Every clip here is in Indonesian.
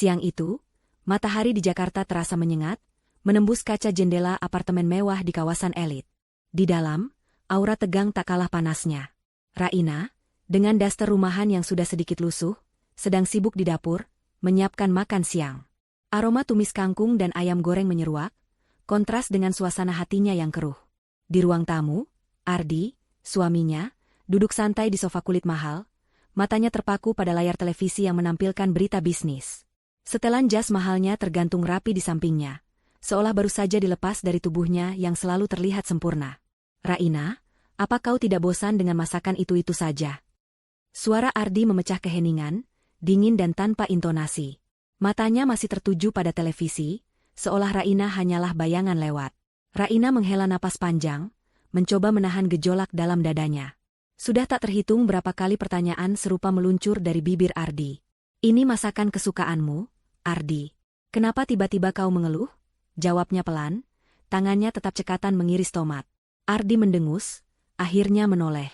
Siang itu, matahari di Jakarta terasa menyengat, menembus kaca jendela apartemen mewah di kawasan elit. Di dalam, aura tegang tak kalah panasnya. Raina, dengan daster rumahan yang sudah sedikit lusuh, sedang sibuk di dapur, menyiapkan makan siang. Aroma tumis kangkung dan ayam goreng menyeruak, kontras dengan suasana hatinya yang keruh. Di ruang tamu, Ardi, suaminya, duduk santai di sofa kulit mahal, matanya terpaku pada layar televisi yang menampilkan berita bisnis. Setelan jas mahalnya tergantung rapi di sampingnya, seolah baru saja dilepas dari tubuhnya yang selalu terlihat sempurna. Raina, apa kau tidak bosan dengan masakan itu-itu saja? Suara Ardi memecah keheningan, dingin dan tanpa intonasi. Matanya masih tertuju pada televisi, seolah Raina hanyalah bayangan lewat. Raina menghela napas panjang, mencoba menahan gejolak dalam dadanya. Sudah tak terhitung berapa kali pertanyaan serupa meluncur dari bibir Ardi. Ini masakan kesukaanmu, Ardi. Kenapa tiba-tiba kau mengeluh? Jawabnya pelan, tangannya tetap cekatan mengiris tomat. Ardi mendengus, akhirnya menoleh.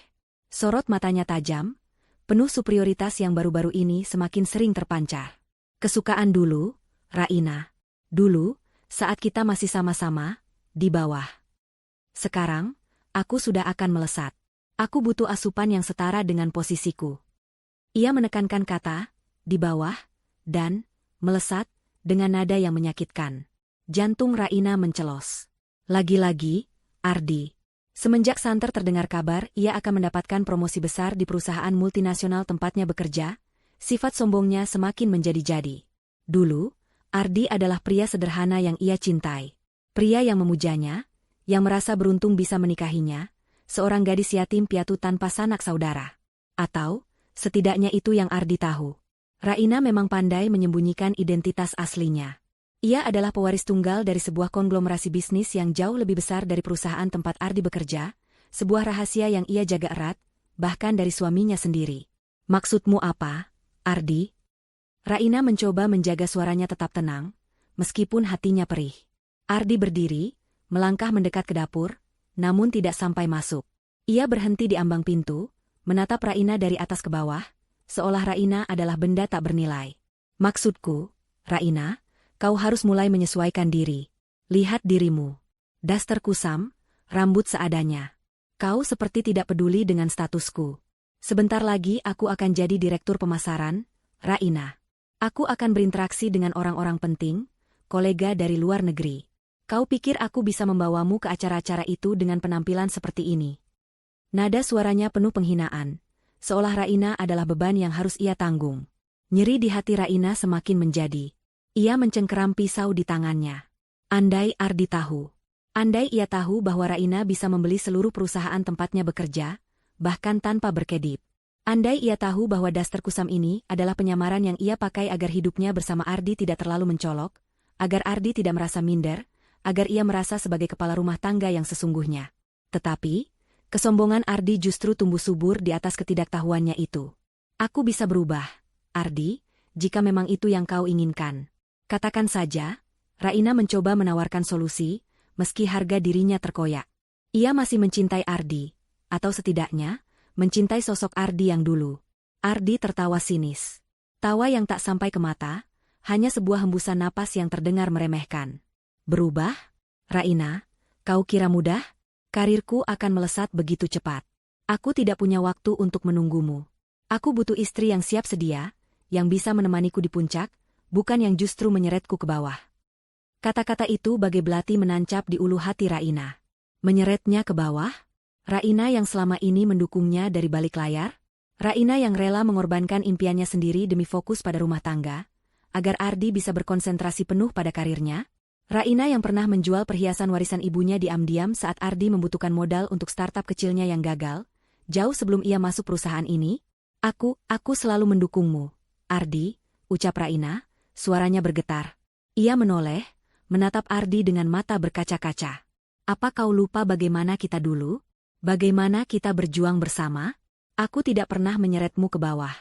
Sorot matanya tajam, penuh superioritas yang baru-baru ini semakin sering terpancar. Kesukaan dulu, Raina. Dulu, saat kita masih sama-sama, di bawah. Sekarang, aku sudah akan melesat. Aku butuh asupan yang setara dengan posisiku. Ia menekankan kata, di bawah, dan, melesat, dengan nada yang menyakitkan. Jantung Raina mencelos. Lagi-lagi, Ardi. Semenjak santer terdengar kabar ia akan mendapatkan promosi besar di perusahaan multinasional tempatnya bekerja, sifat sombongnya semakin menjadi-jadi. Dulu, Ardi adalah pria sederhana yang ia cintai. Pria yang memujanya, yang merasa beruntung bisa menikahinya, seorang gadis yatim piatu tanpa sanak saudara. Atau, setidaknya itu yang Ardi tahu. Raina memang pandai menyembunyikan identitas aslinya. Ia adalah pewaris tunggal dari sebuah konglomerasi bisnis yang jauh lebih besar dari perusahaan tempat Ardi bekerja, sebuah rahasia yang ia jaga erat, bahkan dari suaminya sendiri. Maksudmu apa, Ardi? Raina mencoba menjaga suaranya tetap tenang, meskipun hatinya perih. Ardi berdiri, melangkah mendekat ke dapur, namun tidak sampai masuk. Ia berhenti di ambang pintu, menatap Raina dari atas ke bawah, seolah Raina adalah benda tak bernilai. Maksudku, Raina, kau harus mulai menyesuaikan diri. Lihat dirimu. Daster kusam, rambut seadanya. Kau seperti tidak peduli dengan statusku. Sebentar lagi aku akan jadi direktur pemasaran, Raina. Aku akan berinteraksi dengan orang-orang penting, kolega dari luar negeri. Kau pikir aku bisa membawamu ke acara-acara itu dengan penampilan seperti ini? Nada suaranya penuh penghinaan, seolah Raina adalah beban yang harus ia tanggung. Nyeri di hati Raina semakin menjadi. Ia mencengkeram pisau di tangannya. Andai Ardi tahu. Andai ia tahu bahwa Raina bisa membeli seluruh perusahaan tempatnya bekerja, bahkan tanpa berkedip. Andai ia tahu bahwa daster kusam ini adalah penyamaran yang ia pakai agar hidupnya bersama Ardi tidak terlalu mencolok, agar Ardi tidak merasa minder, agar ia merasa sebagai kepala rumah tangga yang sesungguhnya. Tetapi, kesombongan Ardi justru tumbuh subur di atas ketidaktahuannya itu. Aku bisa berubah, Ardi, jika memang itu yang kau inginkan. Katakan saja, Raina mencoba menawarkan solusi, meski harga dirinya terkoyak. Ia masih mencintai Ardi, atau setidaknya, mencintai sosok Ardi yang dulu. Ardi tertawa sinis. Tawa yang tak sampai ke mata, hanya sebuah hembusan napas yang terdengar meremehkan. Berubah? Raina, kau kira mudah? Karirku akan melesat begitu cepat. Aku tidak punya waktu untuk menunggumu. Aku butuh istri yang siap sedia, yang bisa menemaniku di puncak, bukan yang justru menyeretku ke bawah. Kata-kata itu bagai belati menancap di ulu hati Raina. Menyeretnya ke bawah? Raina yang selama ini mendukungnya dari balik layar? Raina yang rela mengorbankan impiannya sendiri demi fokus pada rumah tangga, agar Ardi bisa berkonsentrasi penuh pada karirnya? Raina yang pernah menjual perhiasan warisan ibunya diam-diam saat Ardi membutuhkan modal untuk startup kecilnya yang gagal, jauh sebelum ia masuk perusahaan ini? Aku selalu mendukungmu, Ardi, ucap Raina. Suaranya bergetar. Ia menoleh, menatap Ardi dengan mata berkaca-kaca. Apa kau lupa bagaimana kita dulu? Bagaimana kita berjuang bersama? Aku tidak pernah menyeretmu ke bawah.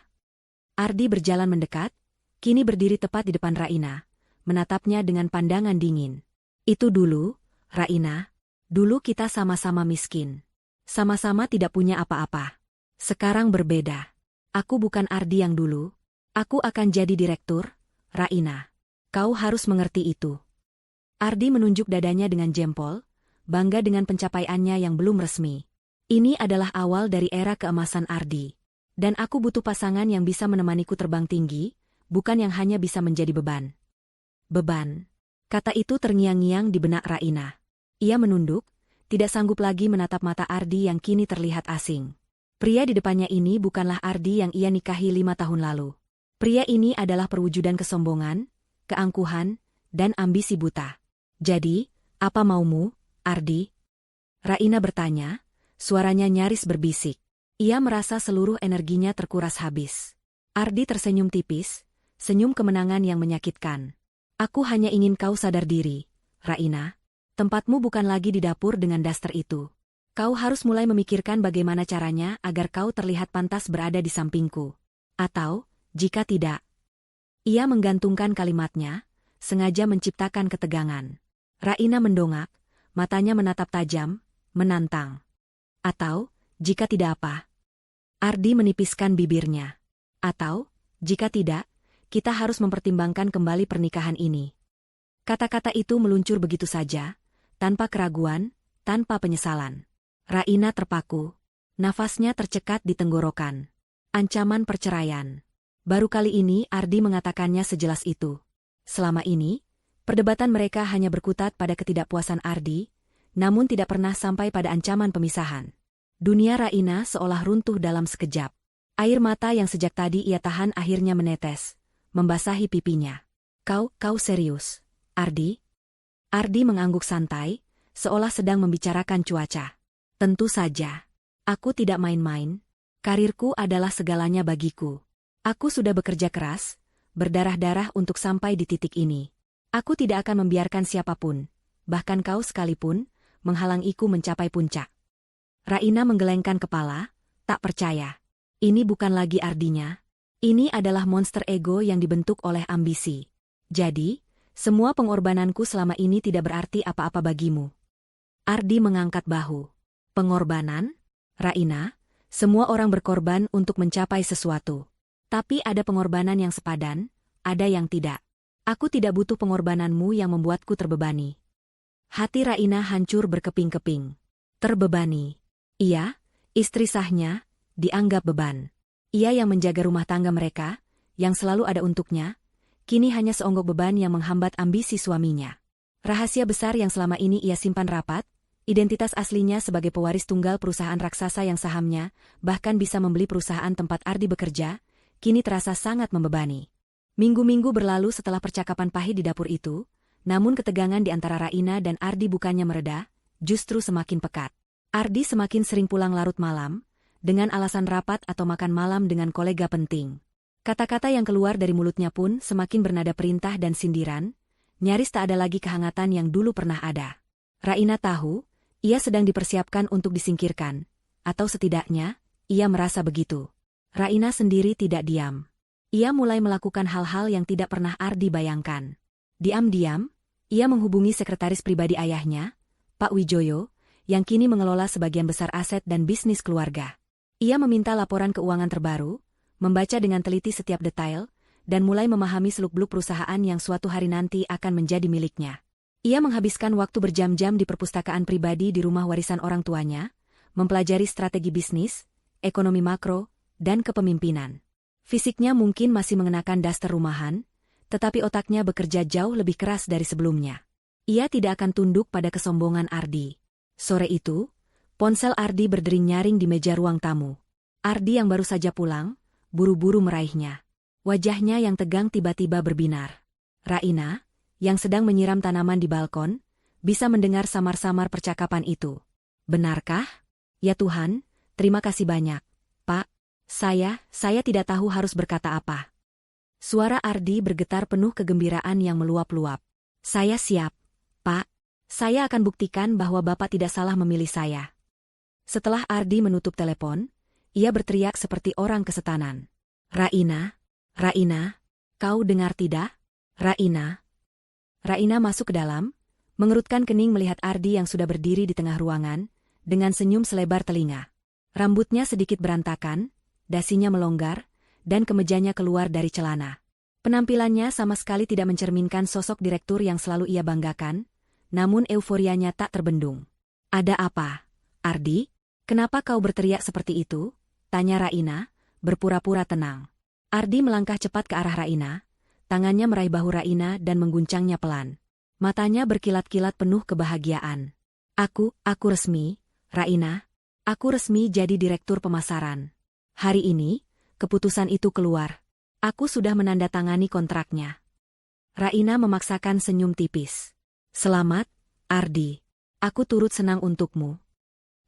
Ardi berjalan mendekat, kini berdiri tepat di depan Raina, menatapnya dengan pandangan dingin. Itu dulu, Raina. Dulu kita sama-sama miskin. Sama-sama tidak punya apa-apa. Sekarang berbeda. Aku bukan Ardi yang dulu. Aku akan jadi direktur, Raina. Kau harus mengerti itu. Ardi menunjuk dadanya dengan jempol, bangga dengan pencapaiannya yang belum resmi. Ini adalah awal dari era keemasan Ardi. Dan aku butuh pasangan yang bisa menemaniku terbang tinggi, bukan yang hanya bisa menjadi beban. Beban. Kata itu terngiang-ngiang di benak Raina. Ia menunduk, tidak sanggup lagi menatap mata Ardi yang kini terlihat asing. Pria di depannya ini bukanlah Ardi yang ia nikahi 5 tahun lalu. Pria ini adalah perwujudan kesombongan, keangkuhan, dan ambisi buta. Jadi, apa maumu, Ardi? Raina bertanya, suaranya nyaris berbisik. Ia merasa seluruh energinya terkuras habis. Ardi tersenyum tipis, senyum kemenangan yang menyakitkan. Aku hanya ingin kau sadar diri, Raina. Tempatmu bukan lagi di dapur dengan daster itu. Kau harus mulai memikirkan bagaimana caranya agar kau terlihat pantas berada di sampingku. Atau, jika tidak. Ia menggantungkan kalimatnya, sengaja menciptakan ketegangan. Raina mendongak, matanya menatap tajam, menantang. Atau, jika tidak apa? Ardi menipiskan bibirnya. Atau, jika tidak, kita harus mempertimbangkan kembali pernikahan ini. Kata-kata itu meluncur begitu saja, tanpa keraguan, tanpa penyesalan. Raina terpaku. Nafasnya tercekat di tenggorokan. Ancaman perceraian. Baru kali ini Ardi mengatakannya sejelas itu. Selama ini, perdebatan mereka hanya berkutat pada ketidakpuasan Ardi, namun tidak pernah sampai pada ancaman pemisahan. Dunia Raina seolah runtuh dalam sekejap. Air mata yang sejak tadi ia tahan akhirnya menetes, membasahi pipinya. Kau serius, Ardi? Ardi mengangguk santai, seolah sedang membicarakan cuaca. Tentu saja. Aku tidak main-main. Karirku adalah segalanya bagiku. Aku sudah bekerja keras, berdarah-darah untuk sampai di titik ini. Aku tidak akan membiarkan siapapun, bahkan kau sekalipun, menghalangiku mencapai puncak. Raina menggelengkan kepala, tak percaya. Ini bukan lagi Ardinya. Ini adalah monster ego yang dibentuk oleh ambisi. Jadi, semua pengorbananku selama ini tidak berarti apa-apa bagimu. Ardi mengangkat bahu. Pengorbanan? Raina, semua orang berkorban untuk mencapai sesuatu. Tapi ada pengorbanan yang sepadan, ada yang tidak. Aku tidak butuh pengorbananmu yang membuatku terbebani. Hati Raina hancur berkeping-keping. Terbebani. Ia, istri sahnya, dianggap beban. Ia yang menjaga rumah tangga mereka, yang selalu ada untuknya, kini hanya seonggok beban yang menghambat ambisi suaminya. Rahasia besar yang selama ini ia simpan rapat, identitas aslinya sebagai pewaris tunggal perusahaan raksasa yang sahamnya, bahkan bisa membeli perusahaan tempat Ardi bekerja, kini terasa sangat membebani. Minggu-minggu berlalu setelah percakapan pahit di dapur itu, namun ketegangan di antara Raina dan Ardi bukannya mereda, justru semakin pekat. Ardi semakin sering pulang larut malam, dengan alasan rapat atau makan malam dengan kolega penting. Kata-kata yang keluar dari mulutnya pun semakin bernada perintah dan sindiran, nyaris tak ada lagi kehangatan yang dulu pernah ada. Raina tahu, ia sedang dipersiapkan untuk disingkirkan, atau setidaknya, ia merasa begitu. Raina sendiri tidak diam. Ia mulai melakukan hal-hal yang tidak pernah Ardi bayangkan. Diam-diam, ia menghubungi sekretaris pribadi ayahnya, Pak Wijoyo, yang kini mengelola sebagian besar aset dan bisnis keluarga. Ia meminta laporan keuangan terbaru, membaca dengan teliti setiap detail, dan mulai memahami seluk-beluk perusahaan yang suatu hari nanti akan menjadi miliknya. Ia menghabiskan waktu berjam-jam di perpustakaan pribadi di rumah warisan orang tuanya, mempelajari strategi bisnis, ekonomi makro, dan kepemimpinan. Fisiknya mungkin masih mengenakan daster rumahan, tetapi otaknya bekerja jauh lebih keras dari sebelumnya. Ia tidak akan tunduk pada kesombongan Ardi. Sore itu, ponsel Ardi berdering nyaring di meja ruang tamu. Ardi yang baru saja pulang, buru-buru meraihnya. Wajahnya yang tegang tiba-tiba berbinar. Raina, yang sedang menyiram tanaman di balkon, bisa mendengar samar-samar percakapan itu. Benarkah? Ya Tuhan, terima kasih banyak, Pak. Saya tidak tahu harus berkata apa. Suara Ardi bergetar penuh kegembiraan yang meluap-luap. Saya siap, Pak. Saya akan buktikan bahwa Bapak tidak salah memilih saya. Setelah Ardi menutup telepon, ia berteriak seperti orang kesetanan. Raina, kau dengar tidak? Raina. Raina masuk ke dalam, mengerutkan kening melihat Ardi yang sudah berdiri di tengah ruangan, dengan senyum selebar telinga. Rambutnya sedikit berantakan, dasinya melonggar, dan kemejanya keluar dari celana. Penampilannya sama sekali tidak mencerminkan sosok direktur yang selalu ia banggakan, namun euforianya tak terbendung. "Ada apa, Ardi? Kenapa kau berteriak seperti itu?" tanya Raina, berpura-pura tenang. Ardi melangkah cepat ke arah Raina, tangannya meraih bahu Raina dan mengguncangnya pelan. Matanya berkilat-kilat penuh kebahagiaan. Aku resmi, Raina. Aku resmi jadi direktur pemasaran. Hari ini, keputusan itu keluar. Aku sudah menandatangani kontraknya." Raina memaksakan senyum tipis. "Selamat, Ardi. Aku turut senang untukmu."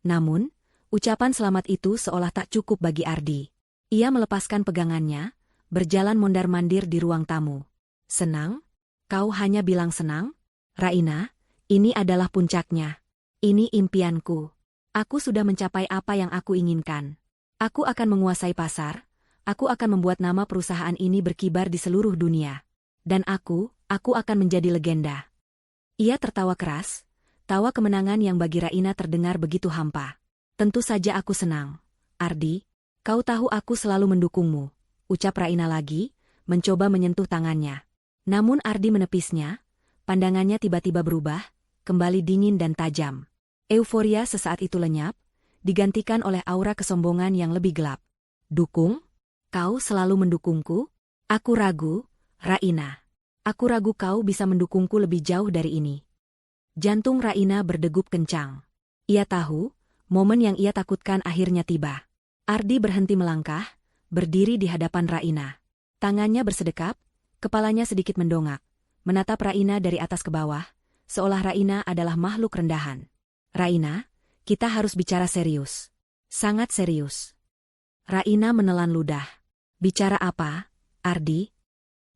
Namun, ucapan selamat itu seolah tak cukup bagi Ardi. Ia melepaskan pegangannya, berjalan mondar-mandir di ruang tamu. "Senang? Kau hanya bilang senang? Raina, ini adalah puncaknya. Ini impianku. Aku sudah mencapai apa yang aku inginkan. Aku akan menguasai pasar. Aku akan membuat nama perusahaan ini berkibar di seluruh dunia. Dan aku akan menjadi legenda." Ia tertawa keras, tawa kemenangan yang bagi Raina terdengar begitu hampa. "Tentu saja aku senang, Ardi. Kau tahu aku selalu mendukungmu," ucap Raina lagi, mencoba menyentuh tangannya. Namun Ardi menepisnya, pandangannya tiba-tiba berubah, kembali dingin dan tajam. Euforia sesaat itu lenyap, digantikan oleh aura kesombongan yang lebih gelap. "Dukung? Kau selalu mendukungku? Aku ragu, Raina. Aku ragu kau bisa mendukungku lebih jauh dari ini." Jantung Raina berdegup kencang. Ia tahu, momen yang ia takutkan akhirnya tiba. Ardi berhenti melangkah, berdiri di hadapan Raina. Tangannya bersedekap, kepalanya sedikit mendongak, menatap Raina dari atas ke bawah, seolah Raina adalah makhluk rendahan. "Raina, kita harus bicara serius. Sangat serius." Raina menelan ludah. "Bicara apa, Ardi?"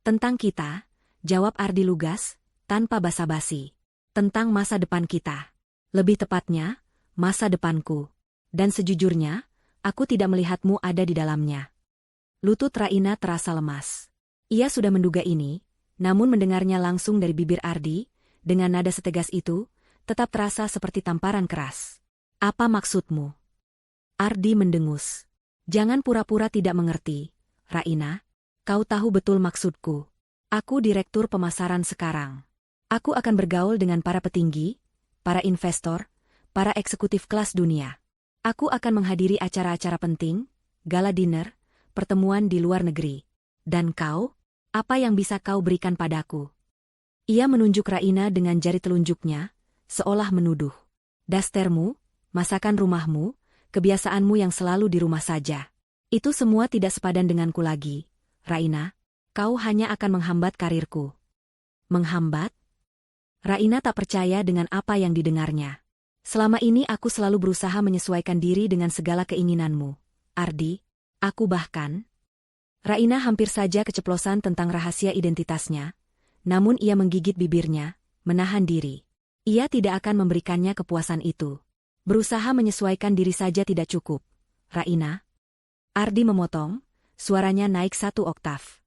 "Tentang kita," jawab Ardi lugas, tanpa basa-basi. "Tentang masa depan kita. Lebih tepatnya, masa depanku. Dan sejujurnya, aku tidak melihatmu ada di dalamnya." Lutut Raina terasa lemas. Ia sudah menduga ini, namun mendengarnya langsung dari bibir Ardi, dengan nada setegas itu, tetap terasa seperti tamparan keras. "Apa maksudmu?" Ardi mendengus. "Jangan pura-pura tidak mengerti, Raina. Kau tahu betul maksudku. Aku direktur pemasaran sekarang. Aku akan bergaul dengan para petinggi, para investor, para eksekutif kelas dunia. Aku akan menghadiri acara-acara penting, gala dinner, pertemuan di luar negeri. Dan kau, apa yang bisa kau berikan padaku?" Ia menunjuk Raina dengan jari telunjuknya, seolah menuduh. "Dastermu, masakan rumahmu, kebiasaanmu yang selalu di rumah saja. Itu semua tidak sepadan denganku lagi, Raina. Kau hanya akan menghambat karirku." "Menghambat?" Raina tak percaya dengan apa yang didengarnya. "Selama ini aku selalu berusaha menyesuaikan diri dengan segala keinginanmu, Ardi. Aku bahkan..." Raina hampir saja keceplosan tentang rahasia identitasnya, namun ia menggigit bibirnya, menahan diri. Ia tidak akan memberikannya kepuasan itu. Berusaha menyesuaikan diri saja tidak cukup, Raina. Ardi memotong, suaranya naik 1 oktav.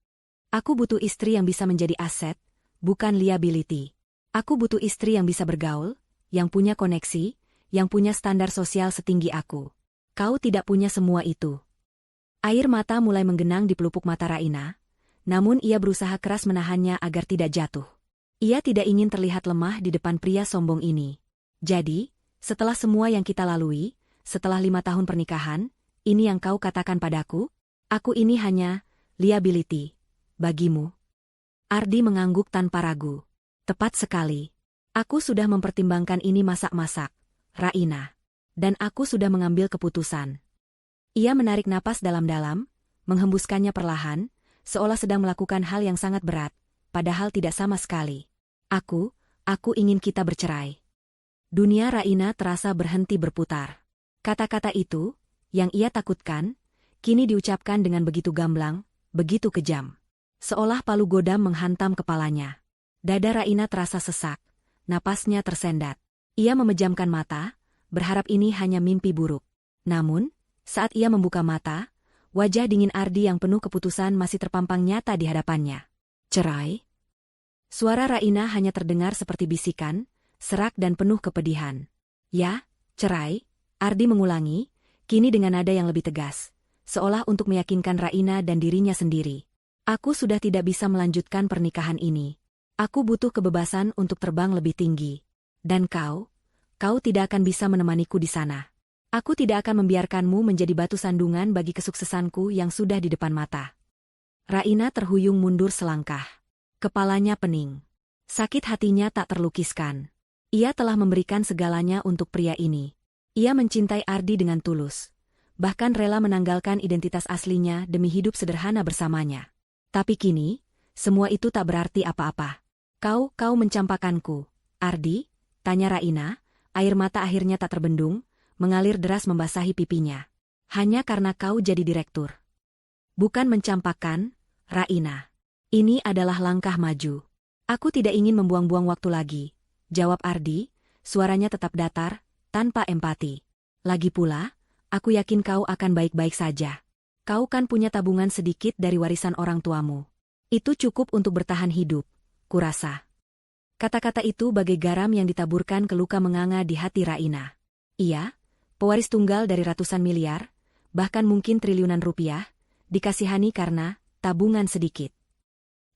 "Aku butuh istri yang bisa menjadi aset, bukan liability. Aku butuh istri yang bisa bergaul, yang punya koneksi, yang punya standar sosial setinggi aku. Kau tidak punya semua itu." Air mata mulai menggenang di pelupuk mata Raina, namun ia berusaha keras menahannya agar tidak jatuh. Ia tidak ingin terlihat lemah di depan pria sombong ini. "Jadi, setelah semua yang kita lalui, setelah 5 tahun pernikahan, ini yang kau katakan padaku? Aku ini hanya liability bagimu?" Ardi mengangguk tanpa ragu. "Tepat sekali. Aku sudah mempertimbangkan ini masak-masak, Raina. Dan aku sudah mengambil keputusan." Ia menarik napas dalam-dalam, menghembuskannya perlahan, seolah sedang melakukan hal yang sangat berat, padahal tidak sama sekali. Aku ingin kita bercerai." Dunia Raina terasa berhenti berputar. Kata-kata itu, yang ia takutkan, kini diucapkan dengan begitu gamblang, begitu kejam. Seolah palu godam menghantam kepalanya. Dada Raina terasa sesak, napasnya tersendat. Ia memejamkan mata, berharap ini hanya mimpi buruk. Namun, saat ia membuka mata, wajah dingin Ardi yang penuh keputusan masih terpampang nyata di hadapannya. "Cerai?" Suara Raina hanya terdengar seperti bisikan, serak dan penuh kepedihan. "Ya, cerai," Ardi mengulangi, kini dengan nada yang lebih tegas, seolah untuk meyakinkan Raina dan dirinya sendiri. Aku sudah tidak bisa melanjutkan pernikahan ini. Aku butuh kebebasan untuk terbang lebih tinggi. Dan kau tidak akan bisa menemaniku di sana. Aku tidak akan membiarkanmu menjadi batu sandungan bagi kesuksesanku yang sudah di depan mata. Raina terhuyung mundur selangkah. Kepalanya pening. Sakit hatinya tak terlukiskan. Ia telah memberikan segalanya untuk pria ini. Ia mencintai Ardi dengan tulus. Bahkan rela menanggalkan identitas aslinya demi hidup sederhana bersamanya. Tapi kini, semua itu tak berarti apa-apa. Kau mencampakkanku, Ardi? Tanya Raina, air mata akhirnya tak terbendung, mengalir deras membasahi pipinya. Hanya karena kau jadi direktur. Bukan mencampakkan, Raina. Ini adalah langkah maju. Aku tidak ingin membuang-buang waktu lagi, jawab Ardi, suaranya tetap datar, tanpa empati. Lagi pula, aku yakin kau akan baik-baik saja. Kau kan punya tabungan sedikit dari warisan orang tuamu. Itu cukup untuk bertahan hidup, kurasa. Kata-kata itu bagai garam yang ditaburkan ke luka menganga di hati Raina. Ia, pewaris tunggal dari ratusan miliar, bahkan mungkin triliunan rupiah, dikasihani karena tabungan sedikit.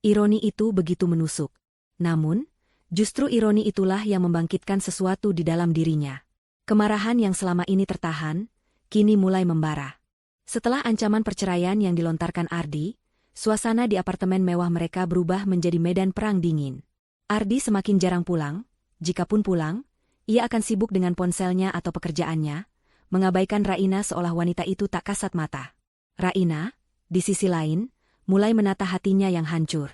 Ironi itu begitu menusuk. Namun, justru ironi itulah yang membangkitkan sesuatu di dalam dirinya. Kemarahan yang selama ini tertahan, kini mulai membara. Setelah ancaman perceraian yang dilontarkan Ardi, suasana di apartemen mewah mereka berubah menjadi medan perang dingin. Ardi semakin jarang pulang, jikapun pulang, ia akan sibuk dengan ponselnya atau pekerjaannya, mengabaikan Raina seolah wanita itu tak kasat mata. Raina, di sisi lain, mulai menata hatinya yang hancur.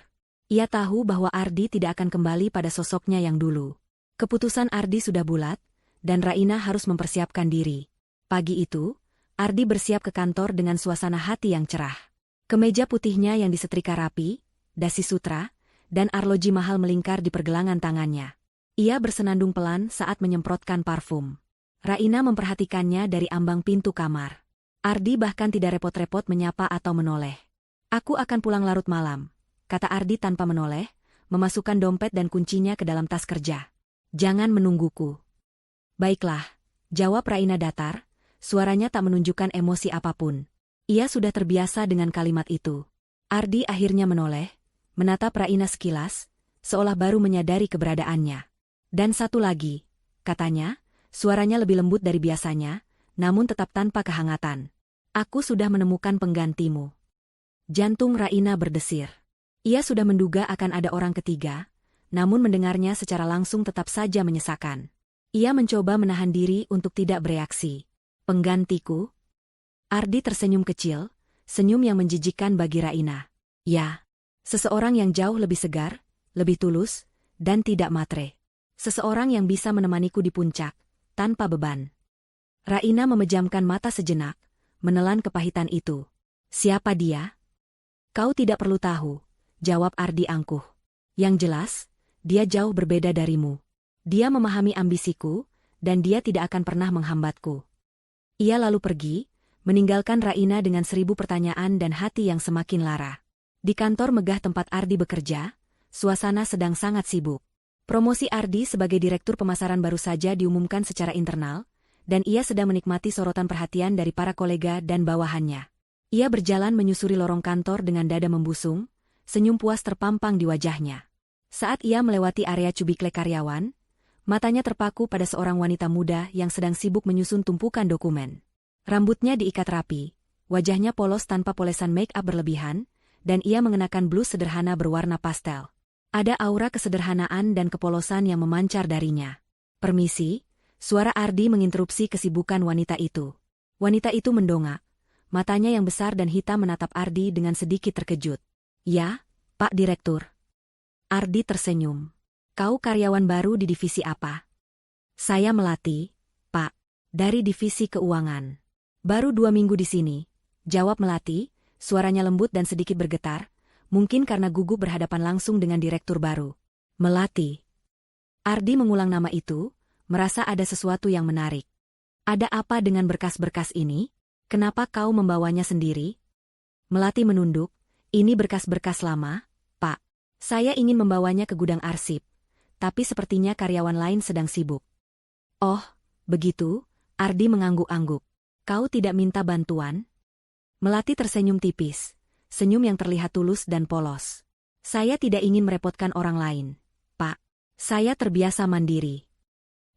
Ia tahu bahwa Ardi tidak akan kembali pada sosoknya yang dulu. Keputusan Ardi sudah bulat, dan Raina harus mempersiapkan diri. Pagi itu, Ardi bersiap ke kantor dengan suasana hati yang cerah. Kemeja putihnya yang disetrika rapi, dasi sutra, dan arloji mahal melingkar di pergelangan tangannya. Ia bersenandung pelan saat menyemprotkan parfum. Raina memperhatikannya dari ambang pintu kamar. Ardi bahkan tidak repot-repot menyapa atau menoleh. Aku akan pulang larut malam, kata Ardi tanpa menoleh, memasukkan dompet dan kuncinya ke dalam tas kerja. Jangan menungguku. Baiklah, jawab Raina datar. Suaranya tak menunjukkan emosi apapun. Ia sudah terbiasa dengan kalimat itu. Ardi akhirnya menoleh, menatap Raina sekilas, seolah baru menyadari keberadaannya. Dan satu lagi, katanya, suaranya lebih lembut dari biasanya, namun tetap tanpa kehangatan. Aku sudah menemukan penggantimu. Jantung Raina berdesir. Ia sudah menduga akan ada orang ketiga, namun mendengarnya secara langsung tetap saja menyesakan. Ia mencoba menahan diri untuk tidak bereaksi. Penggantiku? Ardi tersenyum kecil, senyum yang menjijikkan bagi Raina. Ya, seseorang yang jauh lebih segar, lebih tulus, dan tidak matre. Seseorang yang bisa menemaniku di puncak, tanpa beban. Raina memejamkan mata sejenak, menelan kepahitan itu. Siapa dia? Kau tidak perlu tahu, jawab Ardi angkuh. Yang jelas, dia jauh berbeda darimu. Dia memahami ambisiku, dan dia tidak akan pernah menghambatku. Ia lalu pergi, meninggalkan Raina dengan 1000 pertanyaan dan hati yang semakin lara. Di kantor megah tempat Ardi bekerja, suasana sedang sangat sibuk. Promosi Ardi sebagai direktur pemasaran baru saja diumumkan secara internal, dan ia sedang menikmati sorotan perhatian dari para kolega dan bawahannya. Ia berjalan menyusuri lorong kantor dengan dada membusung, senyum puas terpampang di wajahnya. Saat ia melewati area cubikle karyawan, matanya terpaku pada seorang wanita muda yang sedang sibuk menyusun tumpukan dokumen. Rambutnya diikat rapi, wajahnya polos tanpa polesan make-up berlebihan, dan ia mengenakan blus sederhana berwarna pastel. Ada aura kesederhanaan dan kepolosan yang memancar darinya. Permisi, suara Ardi menginterupsi kesibukan wanita itu. Wanita itu mendongak, matanya yang besar dan hitam menatap Ardi dengan sedikit terkejut. Ya, Pak Direktur. Ardi tersenyum. Kau karyawan baru di divisi apa? Saya Melati, Pak, dari divisi keuangan. Baru 2 minggu di sini, jawab Melati, suaranya lembut dan sedikit bergetar, mungkin karena gugup berhadapan langsung dengan direktur baru. Melati. Ardi mengulang nama itu, merasa ada sesuatu yang menarik. Ada apa dengan berkas-berkas ini? Kenapa kau membawanya sendiri? Melati menunduk, ini berkas-berkas lama, Pak. Saya ingin membawanya ke gudang arsip. Tapi sepertinya karyawan lain sedang sibuk. Oh, begitu, Ardi mengangguk-angguk. Kau tidak minta bantuan? Melati tersenyum tipis. senyum yang terlihat tulus dan polos. Saya tidak ingin merepotkan orang lain, Pak. Saya terbiasa mandiri.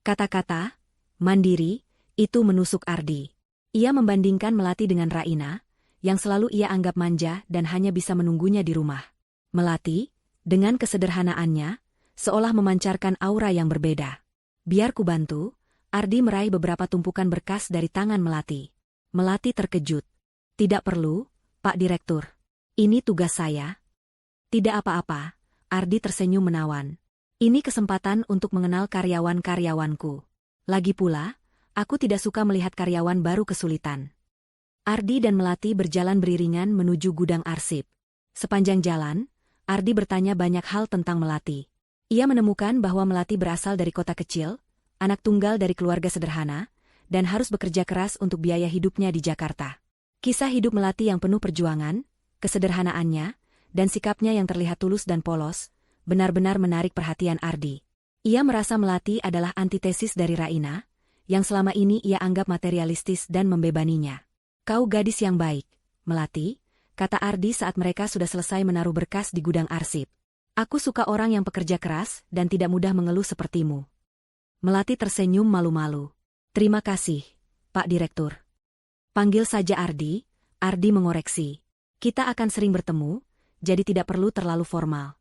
Kata-kata mandiri itu menusuk Ardi. Ia membandingkan Melati dengan Raina, yang selalu ia anggap manja dan hanya bisa menunggunya di rumah. Melati, dengan kesederhanaannya, seolah memancarkan aura yang berbeda. Biar ku bantu, Ardi meraih beberapa tumpukan berkas dari tangan Melati. Melati terkejut. Tidak perlu, Pak Direktur. Ini tugas saya. Tidak apa-apa, Ardi tersenyum menawan. Ini kesempatan untuk mengenal karyawan-karyawanku. Lagi pula, aku tidak suka melihat karyawan baru kesulitan. Ardi dan Melati berjalan beriringan menuju gudang arsip. Sepanjang jalan, Ardi bertanya banyak hal tentang Melati. Ia menemukan bahwa Melati berasal dari kota kecil, anak tunggal dari keluarga sederhana, dan harus bekerja keras untuk biaya hidupnya di Jakarta. Kisah hidup Melati yang penuh perjuangan, kesederhanaannya, dan sikapnya yang terlihat tulus dan polos, benar-benar menarik perhatian Ardi. Ia merasa Melati adalah antitesis dari Raina, yang selama ini ia anggap materialistis dan membebaninya. Kau gadis yang baik, Melati, kata Ardi saat mereka sudah selesai menaruh berkas di gudang arsip. Aku suka orang yang pekerja keras dan tidak mudah mengeluh sepertimu. Melati tersenyum malu-malu. Terima kasih, Pak Direktur. Panggil saja Ardi, Ardi mengoreksi. Kita akan sering bertemu, jadi tidak perlu terlalu formal.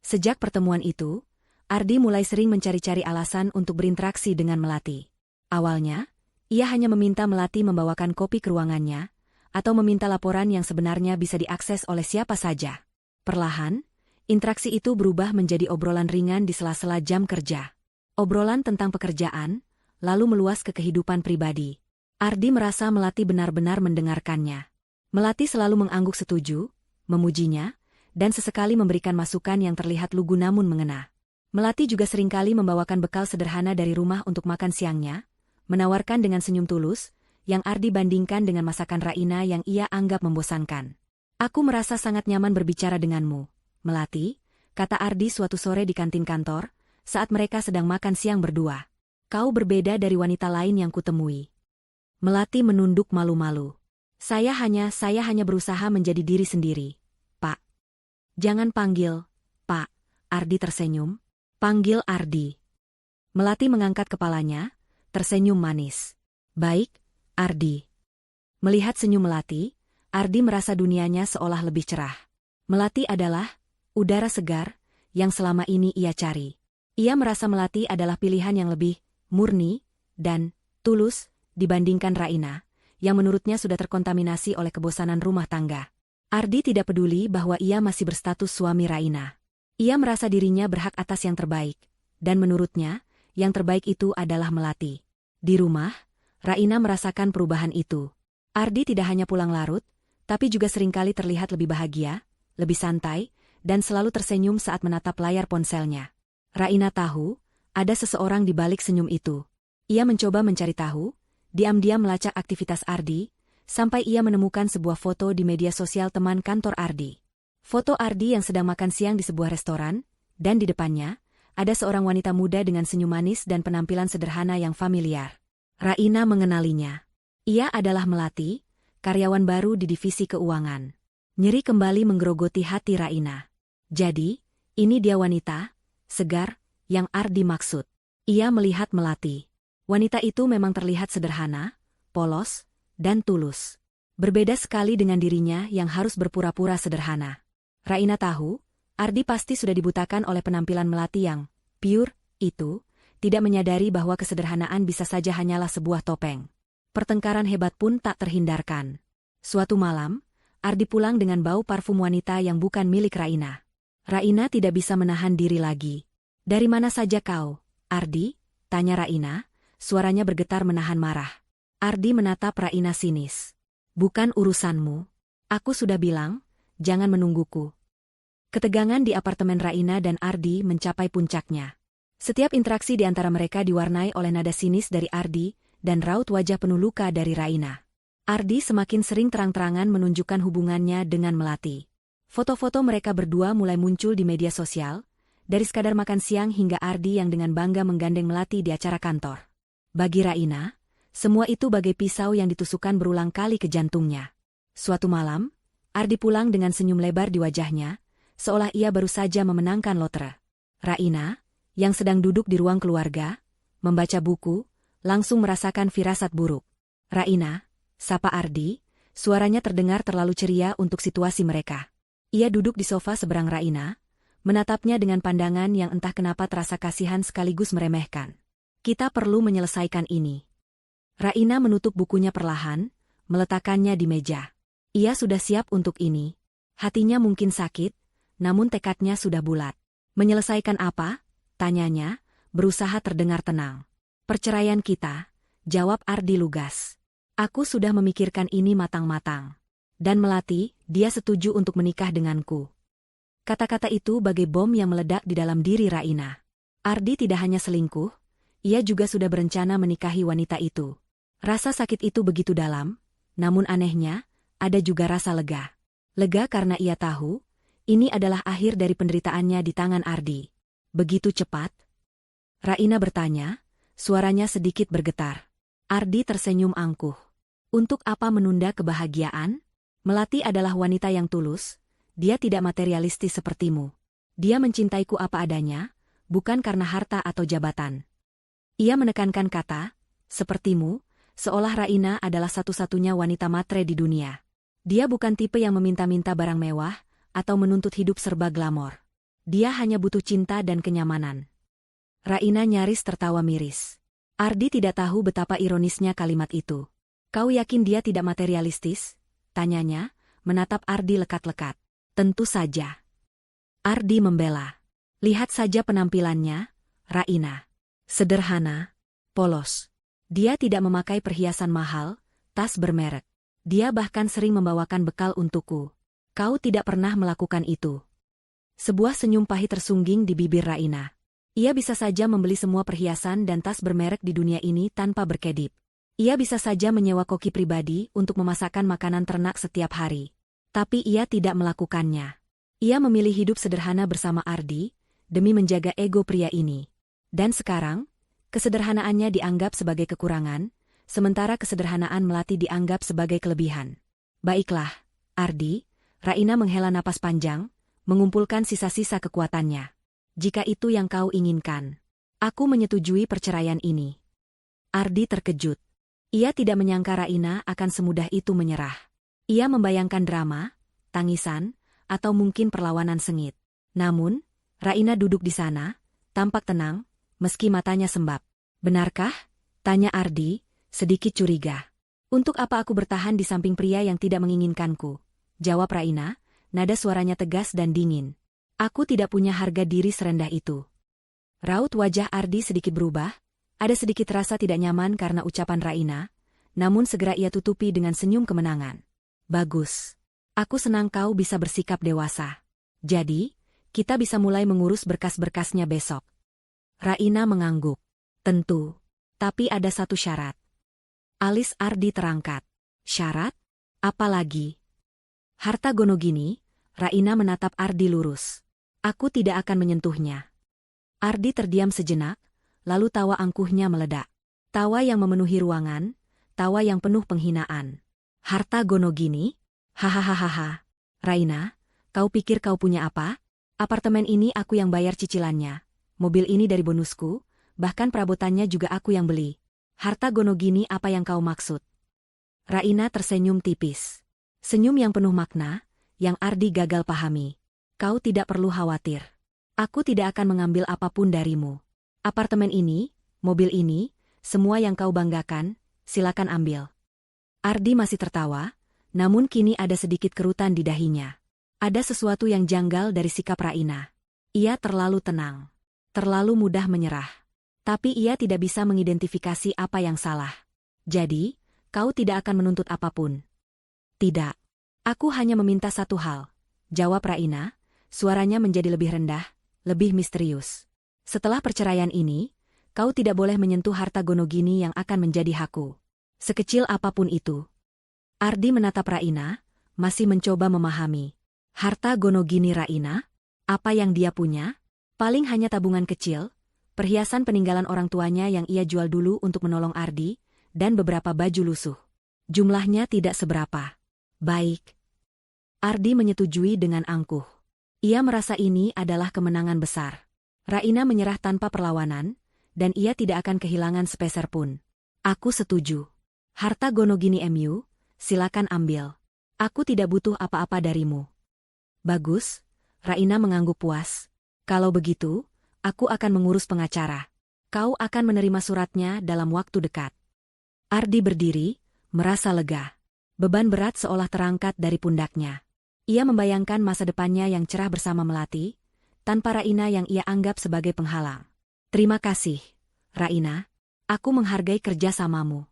Sejak pertemuan itu, Ardi mulai sering mencari-cari alasan untuk berinteraksi dengan Melati. Awalnya, ia hanya meminta Melati membawakan kopi ke ruangannya, atau meminta laporan yang sebenarnya bisa diakses oleh siapa saja. Perlahan, interaksi itu berubah menjadi obrolan ringan di sela-sela jam kerja. Obrolan tentang pekerjaan, lalu meluas ke kehidupan pribadi. Ardi merasa Melati benar-benar mendengarkannya. Melati selalu mengangguk setuju, memujinya, dan sesekali memberikan masukan yang terlihat lugu namun mengena. Melati juga seringkali membawakan bekal sederhana dari rumah untuk makan siangnya, menawarkan dengan senyum tulus, yang Ardi bandingkan dengan masakan Raina yang ia anggap membosankan. Aku merasa sangat nyaman berbicara denganmu, Melati, kata Ardi suatu sore di kantin kantor, saat mereka sedang makan siang berdua. Kau berbeda dari wanita lain yang kutemui. Melati menunduk malu-malu. Saya hanya berusaha menjadi diri sendiri, Pak. Jangan panggil, Pak, Ardi tersenyum. Panggil Ardi. Melati mengangkat kepalanya, tersenyum manis. Baik, Ardi. Melihat senyum Melati, Ardi merasa dunianya seolah lebih cerah. Melati adalah udara segar yang selama ini ia cari. Ia merasa Melati adalah pilihan yang lebih murni dan tulus dibandingkan Raina, yang menurutnya sudah terkontaminasi oleh kebosanan rumah tangga. Ardi tidak peduli bahwa ia masih berstatus suami Raina. Ia merasa dirinya berhak atas yang terbaik, dan menurutnya, yang terbaik itu adalah Melati. Di rumah, Raina merasakan perubahan itu. Ardi tidak hanya pulang larut, tapi juga seringkali terlihat lebih bahagia, lebih santai, dan selalu tersenyum saat menatap layar ponselnya. Raina tahu, ada seseorang di balik senyum itu. Ia mencoba mencari tahu, diam-diam melacak aktivitas Ardi, sampai ia menemukan sebuah foto di media sosial teman kantor Ardi. Foto Ardi yang sedang makan siang di sebuah restoran, dan di depannya, ada seorang wanita muda dengan senyum manis dan penampilan sederhana yang familiar. Raina mengenalinya. Ia adalah Melati, karyawan baru di divisi keuangan. Nyeri kembali menggerogoti hati Raina. Jadi, ini dia wanita, segar, yang Ardi maksud. Ia melihat Melati. Wanita itu memang terlihat sederhana, polos, dan tulus. Berbeda sekali dengan dirinya yang harus berpura-pura sederhana. Raina tahu, Ardi pasti sudah dibutakan oleh penampilan Melati yang pure itu, tidak menyadari bahwa kesederhanaan bisa saja hanyalah sebuah topeng. Pertengkaran hebat pun tak terhindarkan. Suatu malam, Ardi pulang dengan bau parfum wanita yang bukan milik Raina. Raina tidak bisa menahan diri lagi. Dari mana saja kau, Ardi? Tanya Raina, suaranya bergetar menahan marah. Ardi menatap Raina sinis. Bukan urusanmu. Aku sudah bilang, jangan menungguku. Ketegangan di apartemen Raina dan Ardi mencapai puncaknya. Setiap interaksi di antara mereka diwarnai oleh nada sinis dari Ardi dan raut wajah penuh luka dari Raina. Ardi semakin sering terang-terangan menunjukkan hubungannya dengan Melati. Foto-foto mereka berdua mulai muncul di media sosial, dari sekadar makan siang hingga Ardi yang dengan bangga menggandeng Melati di acara kantor. Bagi Raina, semua itu bagai pisau yang ditusukkan berulang kali ke jantungnya. Suatu malam, Ardi pulang dengan senyum lebar di wajahnya, seolah ia baru saja memenangkan lotre. Raina, yang sedang duduk di ruang keluarga, membaca buku, langsung merasakan firasat buruk. Raina, sapa Ardi, suaranya terdengar terlalu ceria untuk situasi mereka. Ia duduk di sofa seberang Raina, menatapnya dengan pandangan yang entah kenapa terasa kasihan sekaligus meremehkan. Kita perlu menyelesaikan ini. Raina menutup bukunya perlahan, meletakkannya di meja. Ia sudah siap untuk ini. Hatinya mungkin sakit, namun tekadnya sudah bulat. Menyelesaikan apa? Tanyanya, berusaha terdengar tenang. Perceraian kita, jawab Ardi lugas. Aku sudah memikirkan ini matang-matang. Dan Melati, dia setuju untuk menikah denganku. Kata-kata itu bagai bom yang meledak di dalam diri Raina. Ardi tidak hanya selingkuh, ia juga sudah berencana menikahi wanita itu. Rasa sakit itu begitu dalam, namun anehnya, ada juga rasa lega. Lega karena ia tahu, ini adalah akhir dari penderitaannya di tangan Ardi. Begitu cepat? Raina bertanya, suaranya sedikit bergetar. Ardi tersenyum angkuh. Untuk apa menunda kebahagiaan? Melati adalah wanita yang tulus, dia tidak materialistis sepertimu. Dia mencintaiku apa adanya, bukan karena harta atau jabatan. Ia menekankan kata, sepertimu, seolah Raina adalah satu-satunya wanita matre di dunia. Dia bukan tipe yang meminta-minta barang mewah, atau menuntut hidup serba glamor. Dia hanya butuh cinta dan kenyamanan. Raina nyaris tertawa miris. Ardi tidak tahu betapa ironisnya kalimat itu. Kau yakin dia tidak materialistis? Tanyanya, menatap Ardi lekat-lekat. Tentu saja. Ardi membela. Lihat saja penampilannya, Raina. Sederhana, polos. Dia tidak memakai perhiasan mahal, tas bermerek. Dia bahkan sering membawakan bekal untukku. Kau tidak pernah melakukan itu. Sebuah senyum pahit tersungging di bibir Raina. Ia bisa saja membeli semua perhiasan dan tas bermerek di dunia ini tanpa berkedip. Ia bisa saja menyewa koki pribadi untuk memasakkan makanan ternak setiap hari. Tapi ia tidak melakukannya. Ia memilih hidup sederhana bersama Ardi, demi menjaga ego pria ini. Dan sekarang, kesederhanaannya dianggap sebagai kekurangan, sementara kesederhanaan Melati dianggap sebagai kelebihan. Baiklah, Ardi, Raina menghela napas panjang, mengumpulkan sisa-sisa kekuatannya. Jika itu yang kau inginkan, aku menyetujui perceraian ini. Ardi terkejut. Ia tidak menyangka Raina akan semudah itu menyerah. Ia membayangkan drama, tangisan, atau mungkin perlawanan sengit. Namun, Raina duduk di sana, tampak tenang, meski matanya sembab. Benarkah? Tanya Ardi, sedikit curiga. Untuk apa aku bertahan di samping pria yang tidak menginginkanku? Jawab Raina, nada suaranya tegas dan dingin. Aku tidak punya harga diri serendah itu. Raut wajah Ardi sedikit berubah, ada sedikit rasa tidak nyaman karena ucapan Raina, namun segera ia tutupi dengan senyum kemenangan. Bagus. Aku senang kau bisa bersikap dewasa. Jadi, kita bisa mulai mengurus berkas-berkasnya besok. Raina mengangguk. Tentu. Tapi ada satu syarat. Alis Ardi terangkat. Syarat? Apa lagi? Harta Gonogini, Raina menatap Ardi lurus. Aku tidak akan menyentuhnya. Ardi terdiam sejenak, lalu tawa angkuhnya meledak. Tawa yang memenuhi ruangan, tawa yang penuh penghinaan. Harta Gonogini? Hahaha. Raina, kau pikir kau punya apa? Apartemen ini aku yang bayar cicilannya. Mobil ini dari bonusku, bahkan perabotannya juga aku yang beli. Harta Gonogini apa yang kau maksud? Raina tersenyum tipis. Senyum yang penuh makna, yang Ardi gagal pahami. Kau tidak perlu khawatir. Aku tidak akan mengambil apapun darimu. Apartemen ini, mobil ini, semua yang kau banggakan, silakan ambil. Ardi masih tertawa, namun kini ada sedikit kerutan di dahinya. Ada sesuatu yang janggal dari sikap Raina. Ia terlalu tenang. Terlalu mudah menyerah. Tapi ia tidak bisa mengidentifikasi apa yang salah. Jadi, kau tidak akan menuntut apapun. Tidak. Aku hanya meminta satu hal. Jawab Raina, suaranya menjadi lebih rendah, lebih misterius. Setelah perceraian ini, kau tidak boleh menyentuh harta Gonogini yang akan menjadi hakku. Sekecil apapun itu. Ardi menatap Raina, masih mencoba memahami. Harta Gonogini Raina? Apa yang dia punya? Paling hanya tabungan kecil, perhiasan peninggalan orang tuanya yang ia jual dulu untuk menolong Ardi, dan beberapa baju lusuh. Jumlahnya tidak seberapa. Baik. Ardi menyetujui dengan angkuh. Ia merasa ini adalah kemenangan besar. Raina menyerah tanpa perlawanan, dan ia tidak akan kehilangan sepeser pun. Aku setuju. Harta Gonogini MU, silakan ambil. Aku tidak butuh apa-apa darimu. Bagus, Raina mengangguk puas. Kalau begitu, aku akan mengurus pengacara. Kau akan menerima suratnya dalam waktu dekat. Ardi berdiri, merasa lega. Beban berat seolah terangkat dari pundaknya. Ia membayangkan masa depannya yang cerah bersama Melati, tanpa Raina yang ia anggap sebagai penghalang. Terima kasih, Raina. Aku menghargai kerjasamamu.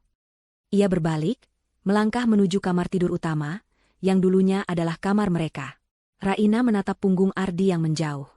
Ia berbalik, melangkah menuju kamar tidur utama, yang dulunya adalah kamar mereka. Raina menatap punggung Ardi yang menjauh.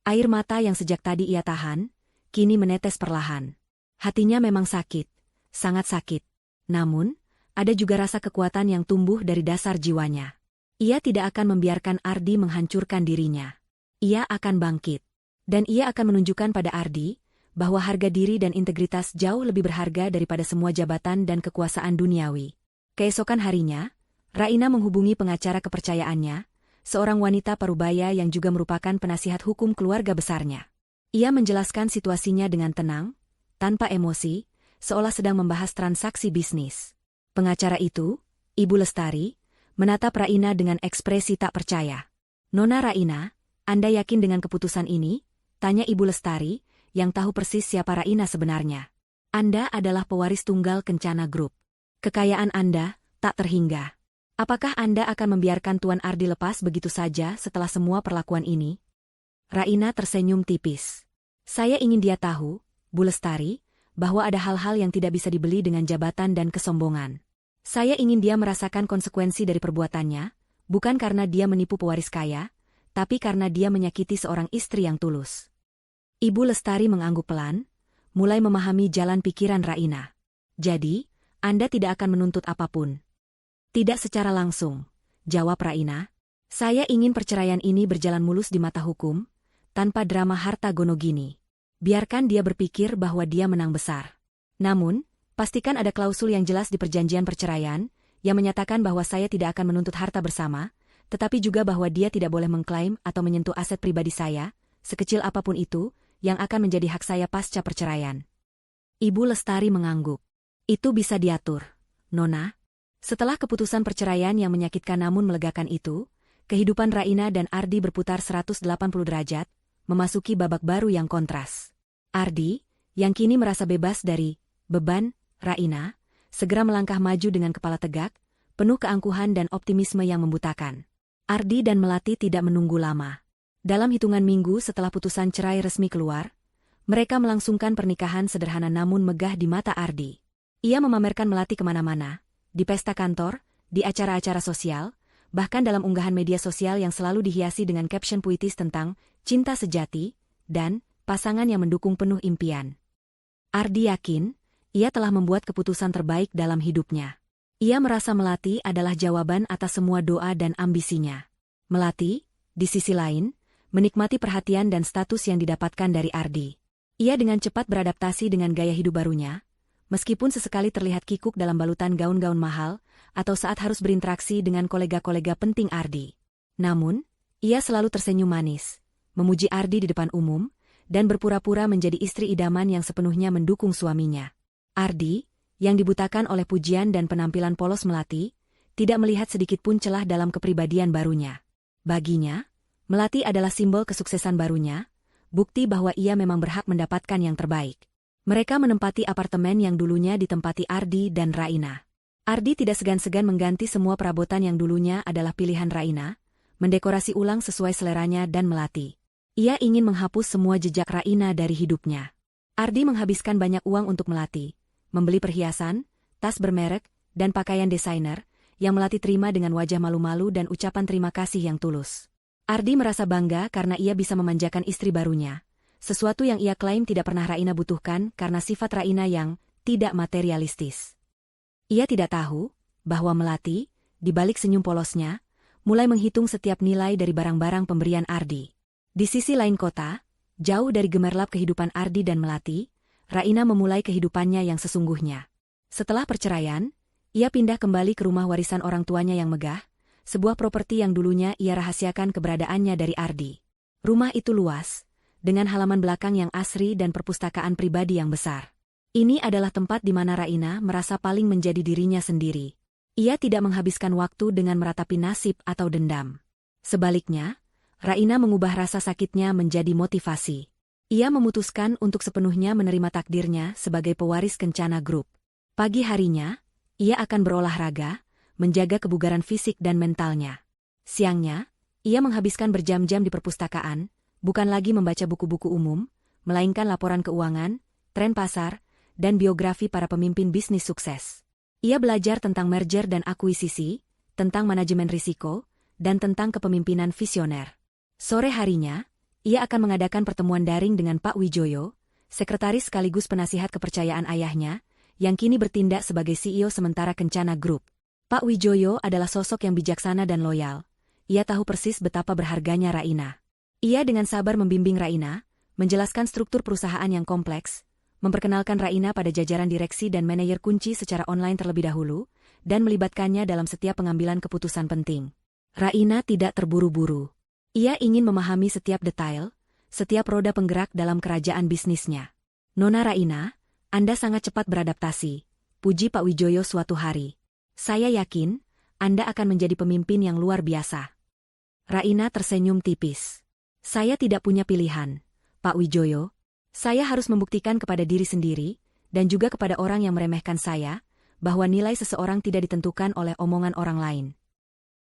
Air mata yang sejak tadi ia tahan, kini menetes perlahan. Hatinya memang sakit, sangat sakit. Namun, ada juga rasa kekuatan yang tumbuh dari dasar jiwanya. Ia tidak akan membiarkan Ardi menghancurkan dirinya. Ia akan bangkit. Dan ia akan menunjukkan pada Ardi, bahwa harga diri dan integritas jauh lebih berharga daripada semua jabatan dan kekuasaan duniawi. Keesokan harinya, Raina menghubungi pengacara kepercayaannya, seorang wanita parubaya yang juga merupakan penasihat hukum keluarga besarnya. Ia menjelaskan situasinya dengan tenang, tanpa emosi, seolah sedang membahas transaksi bisnis. Pengacara itu, Ibu Lestari, menatap Raina dengan ekspresi tak percaya. Nona Raina, Anda yakin dengan keputusan ini? Tanya Ibu Lestari, yang tahu persis siapa Raina sebenarnya. Anda adalah pewaris tunggal Kencana Group. Kekayaan Anda tak terhingga. Apakah Anda akan membiarkan Tuan Ardi lepas begitu saja setelah semua perlakuan ini? Raina tersenyum tipis. Saya ingin dia tahu, Bu Lestari, bahwa ada hal-hal yang tidak bisa dibeli dengan jabatan dan kesombongan. Saya ingin dia merasakan konsekuensi dari perbuatannya, bukan karena dia menipu pewaris kaya, tapi karena dia menyakiti seorang istri yang tulus. Ibu Lestari mengangguk pelan, mulai memahami jalan pikiran Raina. Jadi, Anda tidak akan menuntut apapun. Tidak secara langsung, jawab Raina. Saya ingin perceraian ini berjalan mulus di mata hukum, tanpa drama harta Gonogini. Biarkan dia berpikir bahwa dia menang besar. Namun, pastikan ada klausul yang jelas di perjanjian perceraian, yang menyatakan bahwa saya tidak akan menuntut harta bersama, tetapi juga bahwa dia tidak boleh mengklaim atau menyentuh aset pribadi saya, sekecil apapun itu, yang akan menjadi hak saya pasca perceraian. Ibu Lestari mengangguk. Itu bisa diatur, Nona. Setelah keputusan perceraian yang menyakitkan namun melegakan itu, kehidupan Raina dan Ardi berputar 180 derajat, memasuki babak baru yang kontras. Ardi, yang kini merasa bebas dari beban Raina, segera melangkah maju dengan kepala tegak, penuh keangkuhan dan optimisme yang membutakan. Ardi dan Melati tidak menunggu lama. Dalam hitungan minggu setelah putusan cerai resmi keluar, mereka melangsungkan pernikahan sederhana namun megah di mata Ardi. Ia memamerkan Melati kemana-mana, di pesta kantor, di acara-acara sosial, bahkan dalam unggahan media sosial yang selalu dihiasi dengan caption puitis tentang cinta sejati, dan pasangan yang mendukung penuh impian. Ardi yakin, ia telah membuat keputusan terbaik dalam hidupnya. Ia merasa Melati adalah jawaban atas semua doa dan ambisinya. Melati, di sisi lain, menikmati perhatian dan status yang didapatkan dari Ardi. Ia dengan cepat beradaptasi dengan gaya hidup barunya, meskipun sesekali terlihat kikuk dalam balutan gaun-gaun mahal, atau saat harus berinteraksi dengan kolega-kolega penting Ardi. Namun, ia selalu tersenyum manis, memuji Ardi di depan umum, dan berpura-pura menjadi istri idaman yang sepenuhnya mendukung suaminya. Ardi, yang dibutakan oleh pujian dan penampilan polos Melati, tidak melihat sedikit pun celah dalam kepribadian barunya. Baginya, Melati adalah simbol kesuksesan barunya, bukti bahwa ia memang berhak mendapatkan yang terbaik. Mereka menempati apartemen yang dulunya ditempati Ardi dan Raina. Ardi tidak segan-segan mengganti semua perabotan yang dulunya adalah pilihan Raina, mendekorasi ulang sesuai seleranya dan Melati. Ia ingin menghapus semua jejak Raina dari hidupnya. Ardi menghabiskan banyak uang untuk Melati, membeli perhiasan, tas bermerek, dan pakaian desainer, yang Melati terima dengan wajah malu-malu dan ucapan terima kasih yang tulus. Ardi merasa bangga karena ia bisa memanjakan istri barunya, sesuatu yang ia klaim tidak pernah Raina butuhkan karena sifat Raina yang tidak materialistis. Ia tidak tahu bahwa Melati, di balik senyum polosnya, mulai menghitung setiap nilai dari barang-barang pemberian Ardi. Di sisi lain kota, jauh dari gemerlap kehidupan Ardi dan Melati, Raina memulai kehidupannya yang sesungguhnya. Setelah perceraian, ia pindah kembali ke rumah warisan orang tuanya yang megah, sebuah properti yang dulunya ia rahasiakan keberadaannya dari Ardi. Rumah itu luas, dengan halaman belakang yang asri dan perpustakaan pribadi yang besar. Ini adalah tempat di mana Raina merasa paling menjadi dirinya sendiri. Ia tidak menghabiskan waktu dengan meratapi nasib atau dendam. Sebaliknya, Raina mengubah rasa sakitnya menjadi motivasi. Ia memutuskan untuk sepenuhnya menerima takdirnya sebagai pewaris Kencana Group. Pagi harinya, ia akan berolahraga, menjaga kebugaran fisik dan mentalnya. Siangnya, ia menghabiskan berjam-jam di perpustakaan, bukan lagi membaca buku-buku umum, melainkan laporan keuangan, tren pasar, dan biografi para pemimpin bisnis sukses. Ia belajar tentang merger dan akuisisi, tentang manajemen risiko, dan tentang kepemimpinan visioner. Sore harinya, ia akan mengadakan pertemuan daring dengan Pak Wijoyo, sekretaris sekaligus penasihat kepercayaan ayahnya, yang kini bertindak sebagai CEO sementara Kencana Group. Pak Wijoyo adalah sosok yang bijaksana dan loyal. Ia tahu persis betapa berharganya Raina. Ia dengan sabar membimbing Raina, menjelaskan struktur perusahaan yang kompleks, memperkenalkan Raina pada jajaran direksi dan manajer kunci secara online terlebih dahulu, dan melibatkannya dalam setiap pengambilan keputusan penting. Raina tidak terburu-buru. Ia ingin memahami setiap detail, setiap roda penggerak dalam kerajaan bisnisnya. "Nona Raina, Anda sangat cepat beradaptasi," puji Pak Wijoyo suatu hari. "Saya yakin, Anda akan menjadi pemimpin yang luar biasa." Raina tersenyum tipis. "Saya tidak punya pilihan, Pak Wijoyo. Saya harus membuktikan kepada diri sendiri, dan juga kepada orang yang meremehkan saya, bahwa nilai seseorang tidak ditentukan oleh omongan orang lain."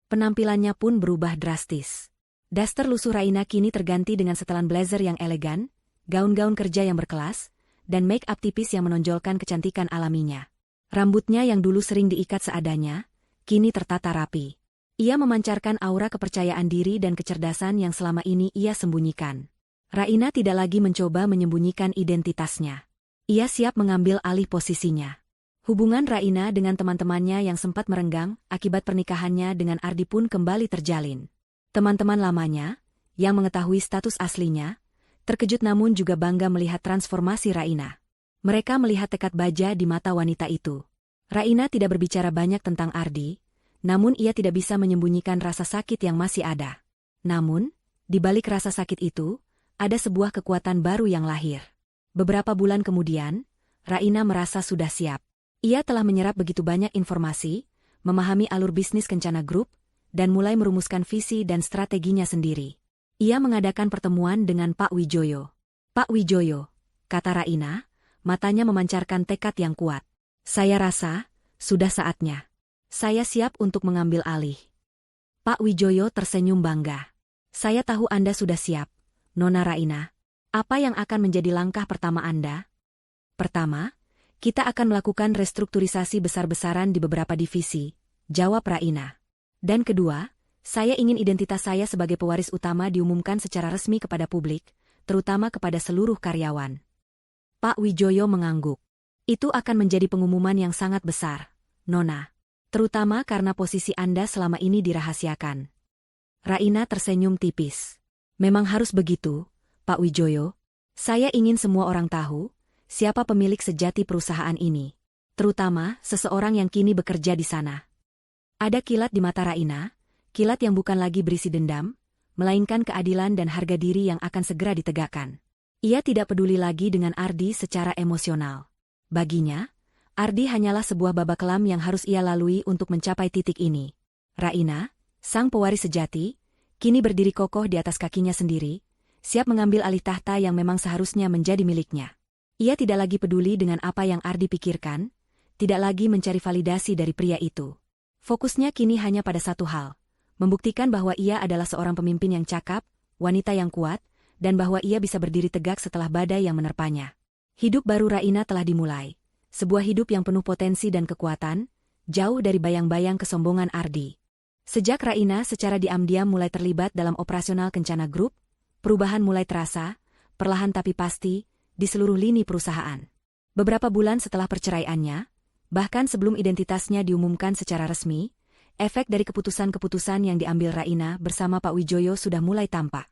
Penampilannya pun berubah drastis. Daster lusuh Raina kini terganti dengan setelan blazer yang elegan, gaun-gaun kerja yang berkelas, dan make-up tipis yang menonjolkan kecantikan alaminya. Rambutnya yang dulu sering diikat seadanya, kini tertata rapi. Ia memancarkan aura kepercayaan diri dan kecerdasan yang selama ini ia sembunyikan. Raina tidak lagi mencoba menyembunyikan identitasnya. Ia siap mengambil alih posisinya. Hubungan Raina dengan teman-temannya yang sempat merenggang akibat pernikahannya dengan Ardi pun kembali terjalin. Teman-teman lamanya, yang mengetahui status aslinya, terkejut namun juga bangga melihat transformasi Raina. Mereka melihat tekad baja di mata wanita itu. Raina tidak berbicara banyak tentang Ardi, namun ia tidak bisa menyembunyikan rasa sakit yang masih ada. Namun, di balik rasa sakit itu, ada sebuah kekuatan baru yang lahir. Beberapa bulan kemudian, Raina merasa sudah siap. Ia telah menyerap begitu banyak informasi, memahami alur bisnis Kencana Group, dan mulai merumuskan visi dan strateginya sendiri. Ia mengadakan pertemuan dengan Pak Wijoyo. "Pak Wijoyo," kata Raina, matanya memancarkan tekad yang kuat. "Saya rasa, sudah saatnya. Saya siap untuk mengambil alih." Pak Wijoyo tersenyum bangga. "Saya tahu Anda sudah siap, Nona Raina. Apa yang akan menjadi langkah pertama Anda?" "Pertama, kita akan melakukan restrukturisasi besar-besaran di beberapa divisi," jawab Raina. "Dan kedua, saya ingin identitas saya sebagai pewaris utama diumumkan secara resmi kepada publik, terutama kepada seluruh karyawan." Pak Wijoyo mengangguk. "Itu akan menjadi pengumuman yang sangat besar, Nona. Terutama karena posisi Anda selama ini dirahasiakan." Raina tersenyum tipis. "Memang harus begitu, Pak Wijoyo. Saya ingin semua orang tahu, siapa pemilik sejati perusahaan ini. Terutama seseorang yang kini bekerja di sana." Ada kilat di mata Raina, kilat yang bukan lagi berisi dendam, melainkan keadilan dan harga diri yang akan segera ditegakkan. Ia tidak peduli lagi dengan Ardi secara emosional. Baginya, Ardi hanyalah sebuah babak kelam yang harus ia lalui untuk mencapai titik ini. Raina, sang pewaris sejati, kini berdiri kokoh di atas kakinya sendiri, siap mengambil alih tahta yang memang seharusnya menjadi miliknya. Ia tidak lagi peduli dengan apa yang Ardi pikirkan, tidak lagi mencari validasi dari pria itu. Fokusnya kini hanya pada satu hal, membuktikan bahwa ia adalah seorang pemimpin yang cakap, wanita yang kuat, dan bahwa ia bisa berdiri tegak setelah badai yang menerpanya. Hidup baru Raina telah dimulai, sebuah hidup yang penuh potensi dan kekuatan, jauh dari bayang-bayang kesombongan Ardi. Sejak Raina secara diam-diam mulai terlibat dalam operasional Kencana Group, perubahan mulai terasa, perlahan tapi pasti, di seluruh lini perusahaan. Beberapa bulan setelah perceraiannya, bahkan sebelum identitasnya diumumkan secara resmi, efek dari keputusan-keputusan yang diambil Raina bersama Pak Wijoyo sudah mulai tampak.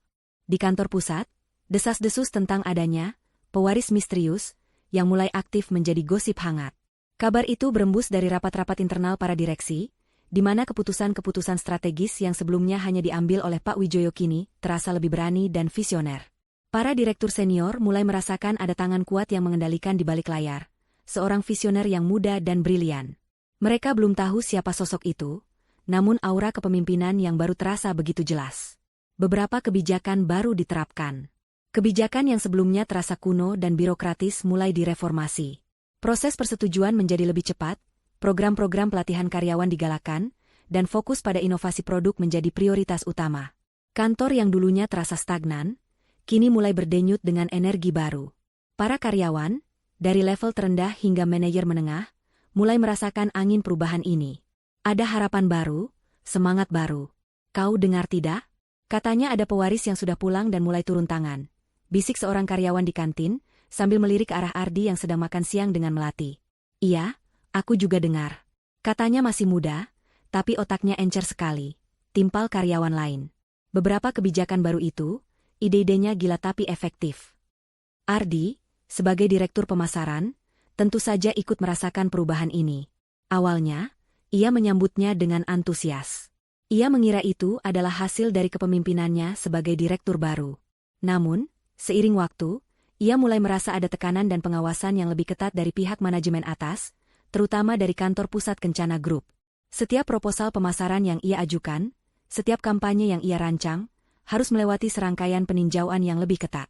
Di kantor pusat, desas-desus tentang adanya pewaris misterius yang mulai aktif menjadi gosip hangat. Kabar itu berembus dari rapat-rapat internal para direksi, di mana keputusan-keputusan strategis yang sebelumnya hanya diambil oleh Pak Wijoyo kini terasa lebih berani dan visioner. Para direktur senior mulai merasakan ada tangan kuat yang mengendalikan di balik layar, seorang visioner yang muda dan brilian. Mereka belum tahu siapa sosok itu, namun aura kepemimpinan yang baru terasa begitu jelas. Beberapa kebijakan baru diterapkan. Kebijakan yang sebelumnya terasa kuno dan birokratis mulai direformasi. Proses persetujuan menjadi lebih cepat, program-program pelatihan karyawan digalakan, dan fokus pada inovasi produk menjadi prioritas utama. Kantor yang dulunya terasa stagnan, kini mulai berdenyut dengan energi baru. Para karyawan, dari level terendah hingga manajer menengah, mulai merasakan angin perubahan ini. Ada harapan baru, semangat baru. Kau dengar tidak? Katanya ada pewaris yang sudah pulang dan mulai turun tangan. Bisik seorang karyawan di kantin, sambil melirik ke arah Ardi yang sedang makan siang dengan Melati. Iya, aku juga dengar. Katanya masih muda, tapi otaknya encer sekali. Timpal karyawan lain. Beberapa kebijakan baru itu, ide-idenya gila tapi efektif. Ardi, sebagai direktur pemasaran, tentu saja ikut merasakan perubahan ini. Awalnya, ia menyambutnya dengan antusias. Ia mengira itu adalah hasil dari kepemimpinannya sebagai direktur baru. Namun, seiring waktu, ia mulai merasa ada tekanan dan pengawasan yang lebih ketat dari pihak manajemen atas, terutama dari kantor pusat Kencana Group. Setiap proposal pemasaran yang ia ajukan, setiap kampanye yang ia rancang, harus melewati serangkaian peninjauan yang lebih ketat.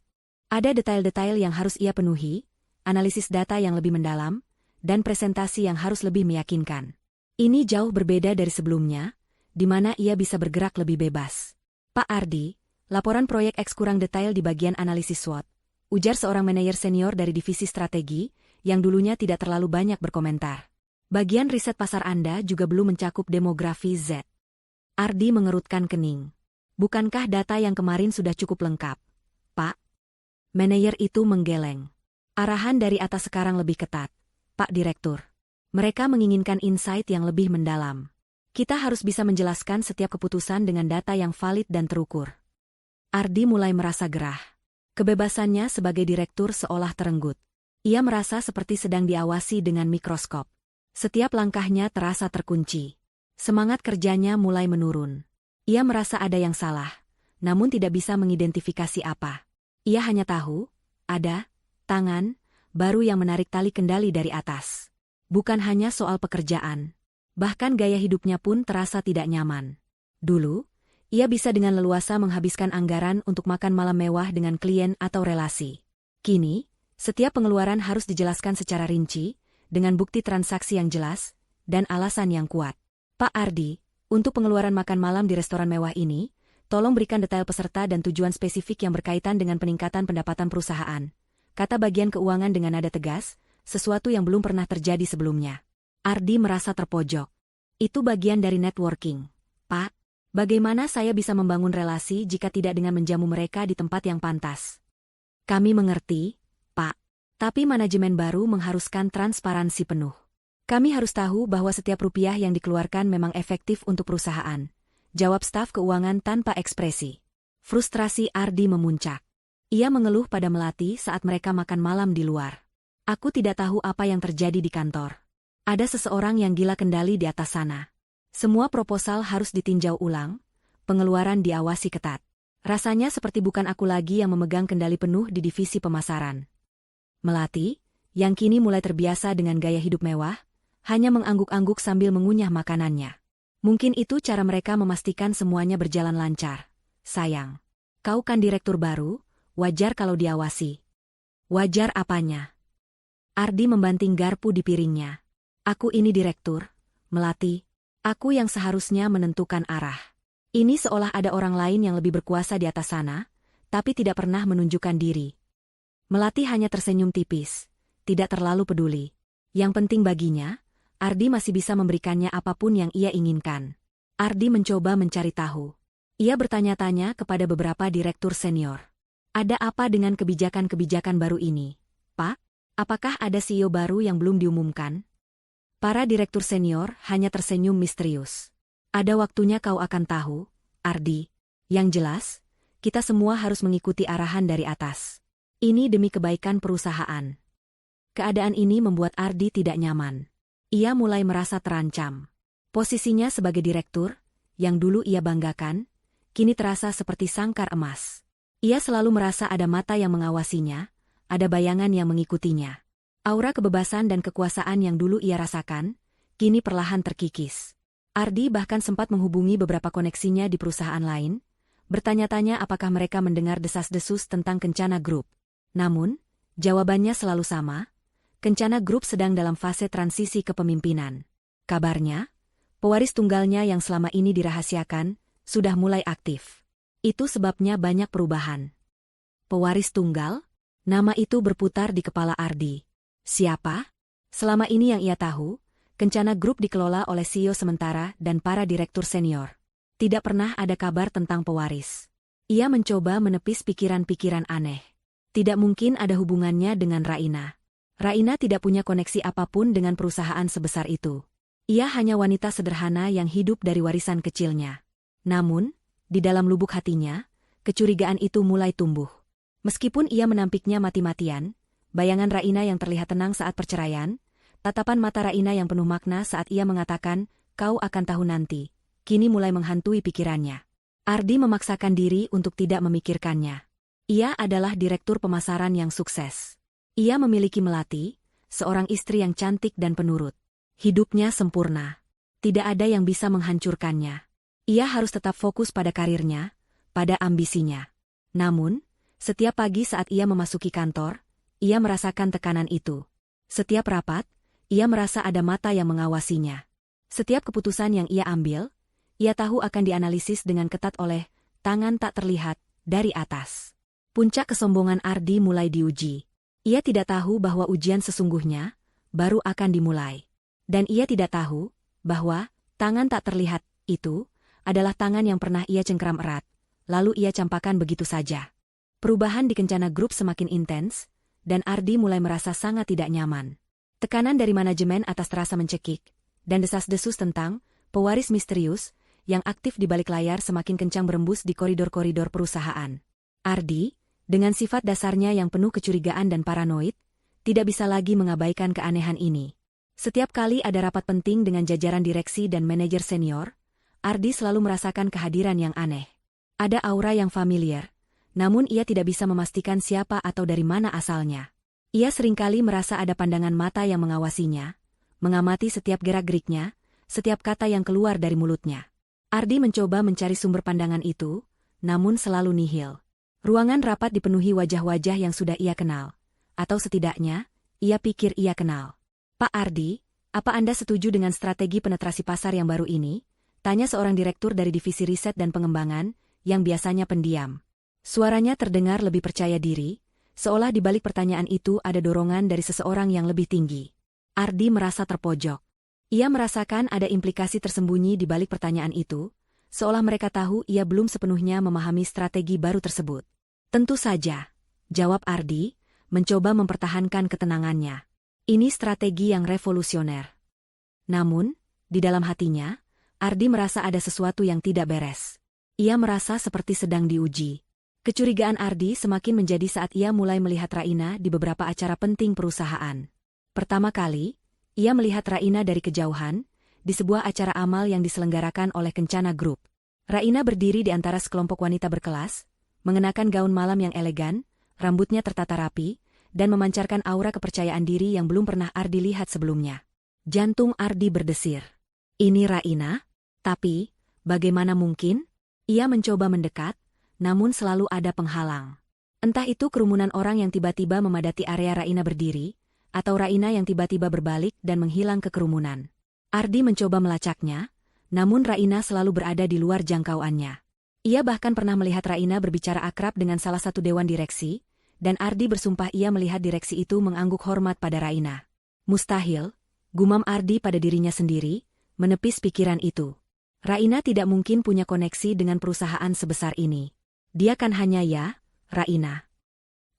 Ada detail-detail yang harus ia penuhi, analisis data yang lebih mendalam, dan presentasi yang harus lebih meyakinkan. Ini jauh berbeda dari sebelumnya, di mana ia bisa bergerak lebih bebas. Pak Ardi, laporan proyek X kurang detail di bagian analisis SWOT, ujar seorang manajer senior dari divisi strategi, yang dulunya tidak terlalu banyak berkomentar. Bagian riset pasar Anda juga belum mencakup demografi Z. Ardi mengerutkan kening. Bukankah data yang kemarin sudah cukup lengkap, Pak? Manajer itu menggeleng. Arahan dari atas sekarang lebih ketat, Pak Direktur. Mereka menginginkan insight yang lebih mendalam. Kita harus bisa menjelaskan setiap keputusan dengan data yang valid dan terukur. Ardi mulai merasa gerah. Kebebasannya sebagai direktur seolah terenggut. Ia merasa seperti sedang diawasi dengan mikroskop. Setiap langkahnya terasa terkunci. Semangat kerjanya mulai menurun. Ia merasa ada yang salah, namun tidak bisa mengidentifikasi apa. Ia hanya tahu, ada tangan baru yang menarik tali kendali dari atas. Bukan hanya soal pekerjaan. Bahkan gaya hidupnya pun terasa tidak nyaman. Dulu, ia bisa dengan leluasa menghabiskan anggaran untuk makan malam mewah dengan klien atau relasi. Kini, setiap pengeluaran harus dijelaskan secara rinci, dengan bukti transaksi yang jelas, dan alasan yang kuat. Pak Ardi, untuk pengeluaran makan malam di restoran mewah ini, tolong berikan detail peserta dan tujuan spesifik yang berkaitan dengan peningkatan pendapatan perusahaan. Kata bagian keuangan dengan nada tegas, sesuatu yang belum pernah terjadi sebelumnya. Ardi merasa terpojok. Itu bagian dari networking. Pak, bagaimana saya bisa membangun relasi jika tidak dengan menjamu mereka di tempat yang pantas? Kami mengerti, Pak. Tapi manajemen baru mengharuskan transparansi penuh. Kami harus tahu bahwa setiap rupiah yang dikeluarkan memang efektif untuk perusahaan. Jawab staf keuangan tanpa ekspresi. Frustrasi Ardi memuncak. Ia mengeluh pada Melati saat mereka makan malam di luar. Aku tidak tahu apa yang terjadi di kantor. Ada seseorang yang gila kendali di atas sana. Semua proposal harus ditinjau ulang, pengeluaran diawasi ketat. Rasanya seperti bukan aku lagi yang memegang kendali penuh di divisi pemasaran. Melati, yang kini mulai terbiasa dengan gaya hidup mewah, hanya mengangguk-angguk sambil mengunyah makanannya. Mungkin itu cara mereka memastikan semuanya berjalan lancar. Sayang, kau kan direktur baru, wajar kalau diawasi. Wajar apanya? Ardi membanting garpu di piringnya. Aku ini direktur, Melati. Aku yang seharusnya menentukan arah. Ini seolah ada orang lain yang lebih berkuasa di atas sana, tapi tidak pernah menunjukkan diri. Melati hanya tersenyum tipis, tidak terlalu peduli. Yang penting baginya, Ardi masih bisa memberikannya apapun yang ia inginkan. Ardi mencoba mencari tahu. Ia bertanya-tanya kepada beberapa direktur senior. Ada apa dengan kebijakan-kebijakan baru ini, Pak? Apakah ada CEO baru yang belum diumumkan? Para direktur senior hanya tersenyum misterius. Ada waktunya kau akan tahu, Ardi. Yang jelas, kita semua harus mengikuti arahan dari atas. Ini demi kebaikan perusahaan. Keadaan ini membuat Ardi tidak nyaman. Ia mulai merasa terancam. Posisinya sebagai direktur, yang dulu ia banggakan, kini terasa seperti sangkar emas. Ia selalu merasa ada mata yang mengawasinya, ada bayangan yang mengikutinya. Aura kebebasan dan kekuasaan yang dulu ia rasakan, kini perlahan terkikis. Ardi bahkan sempat menghubungi beberapa koneksinya di perusahaan lain, bertanya-tanya apakah mereka mendengar desas-desus tentang Kencana Group. Namun, jawabannya selalu sama, Kencana Group sedang dalam fase transisi kepemimpinan. Kabarnya, pewaris tunggalnya yang selama ini dirahasiakan, sudah mulai aktif. Itu sebabnya banyak perubahan. Pewaris tunggal? Nama itu berputar di kepala Ardi. Siapa? Selama ini yang ia tahu, Kencana Group dikelola oleh CEO sementara dan para direktur senior. Tidak pernah ada kabar tentang pewaris. Ia mencoba menepis pikiran-pikiran aneh. Tidak mungkin ada hubungannya dengan Raina. Raina tidak punya koneksi apapun dengan perusahaan sebesar itu. Ia hanya wanita sederhana yang hidup dari warisan kecilnya. Namun, di dalam lubuk hatinya, kecurigaan itu mulai tumbuh. Meskipun ia menampiknya mati-matian, bayangan Raina yang terlihat tenang saat perceraian, tatapan mata Raina yang penuh makna saat ia mengatakan, "Kau akan tahu nanti," kini mulai menghantui pikirannya. Ardi memaksakan diri untuk tidak memikirkannya. Ia adalah direktur pemasaran yang sukses. Ia memiliki melati, seorang istri yang cantik dan penurut. Hidupnya sempurna. Tidak ada yang bisa menghancurkannya. Ia harus tetap fokus pada karirnya, pada ambisinya. Namun, setiap pagi saat ia memasuki kantor, ia merasakan tekanan itu. Setiap rapat, ia merasa ada mata yang mengawasinya. Setiap keputusan yang ia ambil, ia tahu akan dianalisis dengan ketat oleh tangan tak terlihat dari atas. Puncak kesombongan Ardi mulai diuji. Ia tidak tahu bahwa ujian sesungguhnya baru akan dimulai. Dan ia tidak tahu bahwa tangan tak terlihat itu adalah tangan yang pernah ia cengkeram erat, lalu ia campakkan begitu saja. Perubahan di Kencana Group semakin intens, dan Ardi mulai merasa sangat tidak nyaman. Tekanan dari manajemen atas terasa mencekik, dan desas-desus tentang pewaris misterius yang aktif di balik layar semakin kencang berembus di koridor-koridor perusahaan. Ardi, dengan sifat dasarnya yang penuh kecurigaan dan paranoid, tidak bisa lagi mengabaikan keanehan ini. Setiap kali ada rapat penting dengan jajaran direksi dan manajer senior, Ardi selalu merasakan kehadiran yang aneh. Ada aura yang familiar, namun ia tidak bisa memastikan siapa atau dari mana asalnya. Ia seringkali merasa ada pandangan mata yang mengawasinya, mengamati setiap gerak-geriknya, setiap kata yang keluar dari mulutnya. Ardi mencoba mencari sumber pandangan itu, namun selalu nihil. Ruangan rapat dipenuhi wajah-wajah yang sudah ia kenal, atau setidaknya, ia pikir ia kenal. "Pak Ardi, apa Anda setuju dengan strategi penetrasi pasar yang baru ini?" tanya seorang direktur dari divisi riset dan pengembangan, yang biasanya pendiam. Suaranya terdengar lebih percaya diri, seolah di balik pertanyaan itu ada dorongan dari seseorang yang lebih tinggi. Ardi merasa terpojok. Ia merasakan ada implikasi tersembunyi di balik pertanyaan itu, seolah mereka tahu ia belum sepenuhnya memahami strategi baru tersebut. "Tentu saja," jawab Ardi, mencoba mempertahankan ketenangannya. Ini strategi yang revolusioner. Namun, di dalam hatinya, Ardi merasa ada sesuatu yang tidak beres. Ia merasa seperti sedang diuji. Kecurigaan Ardi semakin menjadi saat ia mulai melihat Raina di beberapa acara penting perusahaan. Pertama kali, ia melihat Raina dari kejauhan, di sebuah acara amal yang diselenggarakan oleh Kencana Group. Raina berdiri di antara sekelompok wanita berkelas, mengenakan gaun malam yang elegan, rambutnya tertata rapi, dan memancarkan aura kepercayaan diri yang belum pernah Ardi lihat sebelumnya. Jantung Ardi berdesir. Ini Raina? Tapi, bagaimana mungkin? Ia mencoba mendekat, namun selalu ada penghalang. Entah itu kerumunan orang yang tiba-tiba memadati area Raina berdiri, atau Raina yang tiba-tiba berbalik dan menghilang ke kerumunan. Ardi mencoba melacaknya, namun Raina selalu berada di luar jangkauannya. Ia bahkan pernah melihat Raina berbicara akrab dengan salah satu dewan direksi, dan Ardi bersumpah ia melihat direksi itu mengangguk hormat pada Raina. Mustahil, gumam Ardi pada dirinya sendiri, menepis pikiran itu. Raina tidak mungkin punya koneksi dengan perusahaan sebesar ini. Dia kan hanya Raina.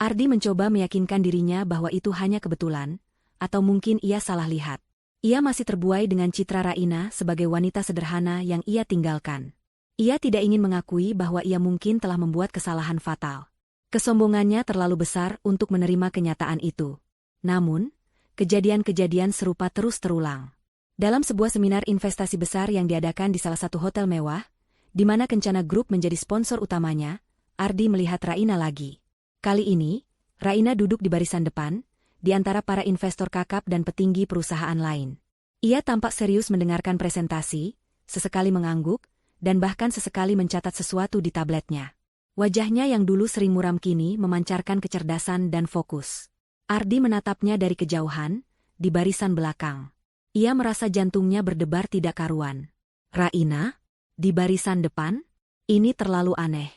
Ardi mencoba meyakinkan dirinya bahwa itu hanya kebetulan, atau mungkin ia salah lihat. Ia masih terbuai dengan citra Raina sebagai wanita sederhana yang ia tinggalkan. Ia tidak ingin mengakui bahwa ia mungkin telah membuat kesalahan fatal. Kesombongannya terlalu besar untuk menerima kenyataan itu. Namun, kejadian-kejadian serupa terus terulang. Dalam sebuah seminar investasi besar yang diadakan di salah satu hotel mewah, di mana Kencana Group menjadi sponsor utamanya, Ardi melihat Raina lagi. Kali ini, Raina duduk di barisan depan, di antara para investor kakap dan petinggi perusahaan lain. Ia tampak serius mendengarkan presentasi, sesekali mengangguk, dan bahkan sesekali mencatat sesuatu di tabletnya. Wajahnya yang dulu sering muram kini memancarkan kecerdasan dan fokus. Ardi menatapnya dari kejauhan, di barisan belakang. Ia merasa jantungnya berdebar tidak karuan. Raina? Di barisan depan? Ini terlalu aneh.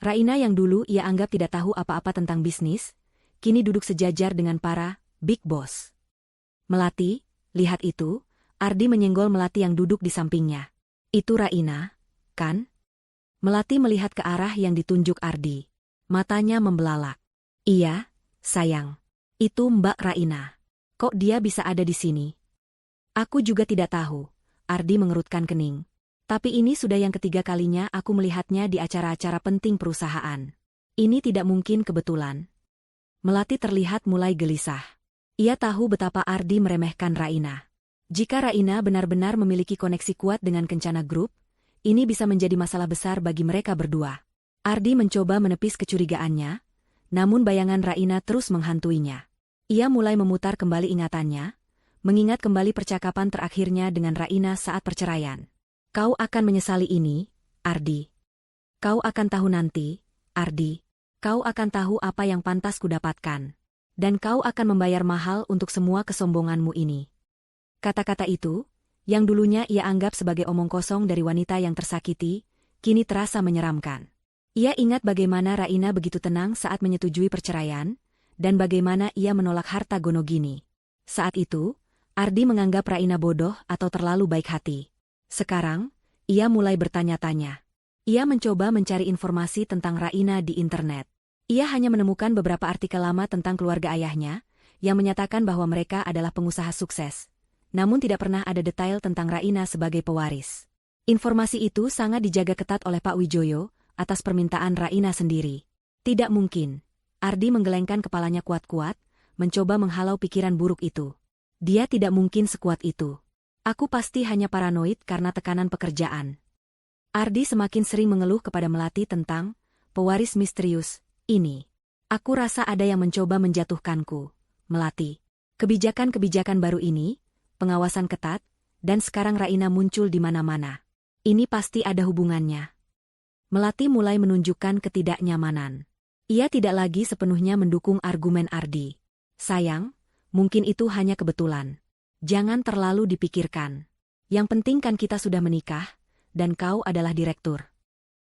Raina yang dulu ia anggap tidak tahu apa-apa tentang bisnis, kini duduk sejajar dengan para big boss. Melati, lihat itu, Ardi menyenggol Melati yang duduk di sampingnya. Itu Raina, kan? Melati melihat ke arah yang ditunjuk Ardi. Matanya membelalak. Iya, sayang. Itu Mbak Raina. Kok dia bisa ada di sini? Aku juga tidak tahu, Ardi mengerutkan kening. Tapi ini sudah yang ketiga kalinya aku melihatnya di acara-acara penting perusahaan. Ini tidak mungkin kebetulan. Melati terlihat mulai gelisah. Ia tahu betapa Ardi meremehkan Raina. Jika Raina benar-benar memiliki koneksi kuat dengan Kencana Group, ini bisa menjadi masalah besar bagi mereka berdua. Ardi mencoba menepis kecurigaannya, namun bayangan Raina terus menghantuinya. Ia mulai memutar kembali ingatannya, mengingat kembali percakapan terakhirnya dengan Raina saat perceraian. Kau akan menyesali ini, Ardi. Kau akan tahu nanti, Ardi. Kau akan tahu apa yang pantas kudapatkan. Dan kau akan membayar mahal untuk semua kesombonganmu ini. Kata-kata itu, yang dulunya ia anggap sebagai omong kosong dari wanita yang tersakiti, kini terasa menyeramkan. Ia ingat bagaimana Raina begitu tenang saat menyetujui perceraian, dan bagaimana ia menolak harta Gonogini. Saat itu, Ardi menganggap Raina bodoh atau terlalu baik hati. Sekarang, ia mulai bertanya-tanya. Ia mencoba mencari informasi tentang Raina di internet. Ia hanya menemukan beberapa artikel lama tentang keluarga ayahnya, yang menyatakan bahwa mereka adalah pengusaha sukses. Namun tidak pernah ada detail tentang Raina sebagai pewaris. Informasi itu sangat dijaga ketat oleh Pak Wijoyo, atas permintaan Raina sendiri. Tidak mungkin. Ardi menggelengkan kepalanya kuat-kuat, mencoba menghalau pikiran buruk itu. Dia tidak mungkin sekuat itu. Aku pasti hanya paranoid karena tekanan pekerjaan. Ardi semakin sering mengeluh kepada Melati tentang pewaris misterius ini. Aku rasa ada yang mencoba menjatuhkanku, Melati. Kebijakan-kebijakan baru ini, pengawasan ketat, dan sekarang Raina muncul di mana-mana. Ini pasti ada hubungannya. Melati mulai menunjukkan ketidaknyamanan. Ia tidak lagi sepenuhnya mendukung argumen Ardi. Sayang, mungkin itu hanya kebetulan. Jangan terlalu dipikirkan. Yang penting kan kita sudah menikah, dan kau adalah direktur.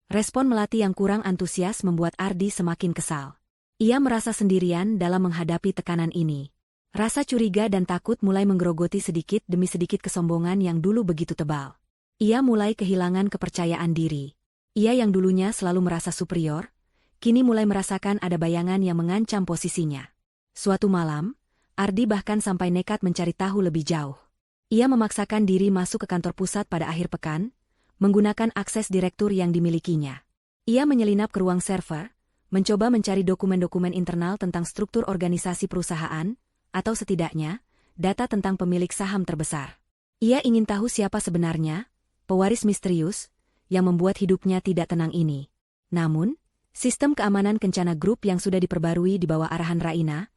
Respon Melati yang kurang antusias membuat Ardi semakin kesal. Ia merasa sendirian dalam menghadapi tekanan ini. Rasa curiga dan takut mulai menggerogoti sedikit demi sedikit kesombongan yang dulu begitu tebal. Ia mulai kehilangan kepercayaan diri. Ia yang dulunya selalu merasa superior, kini mulai merasakan ada bayangan yang mengancam posisinya. Suatu malam, Ardi bahkan sampai nekat mencari tahu lebih jauh. Ia memaksakan diri masuk ke kantor pusat pada akhir pekan, menggunakan akses direktur yang dimilikinya. Ia menyelinap ke ruang server, mencoba mencari dokumen-dokumen internal tentang struktur organisasi perusahaan, atau setidaknya, data tentang pemilik saham terbesar. Ia ingin tahu siapa sebenarnya, pewaris misterius, yang membuat hidupnya tidak tenang ini. Namun, sistem keamanan Kencana Group yang sudah diperbarui di bawah arahan Raina,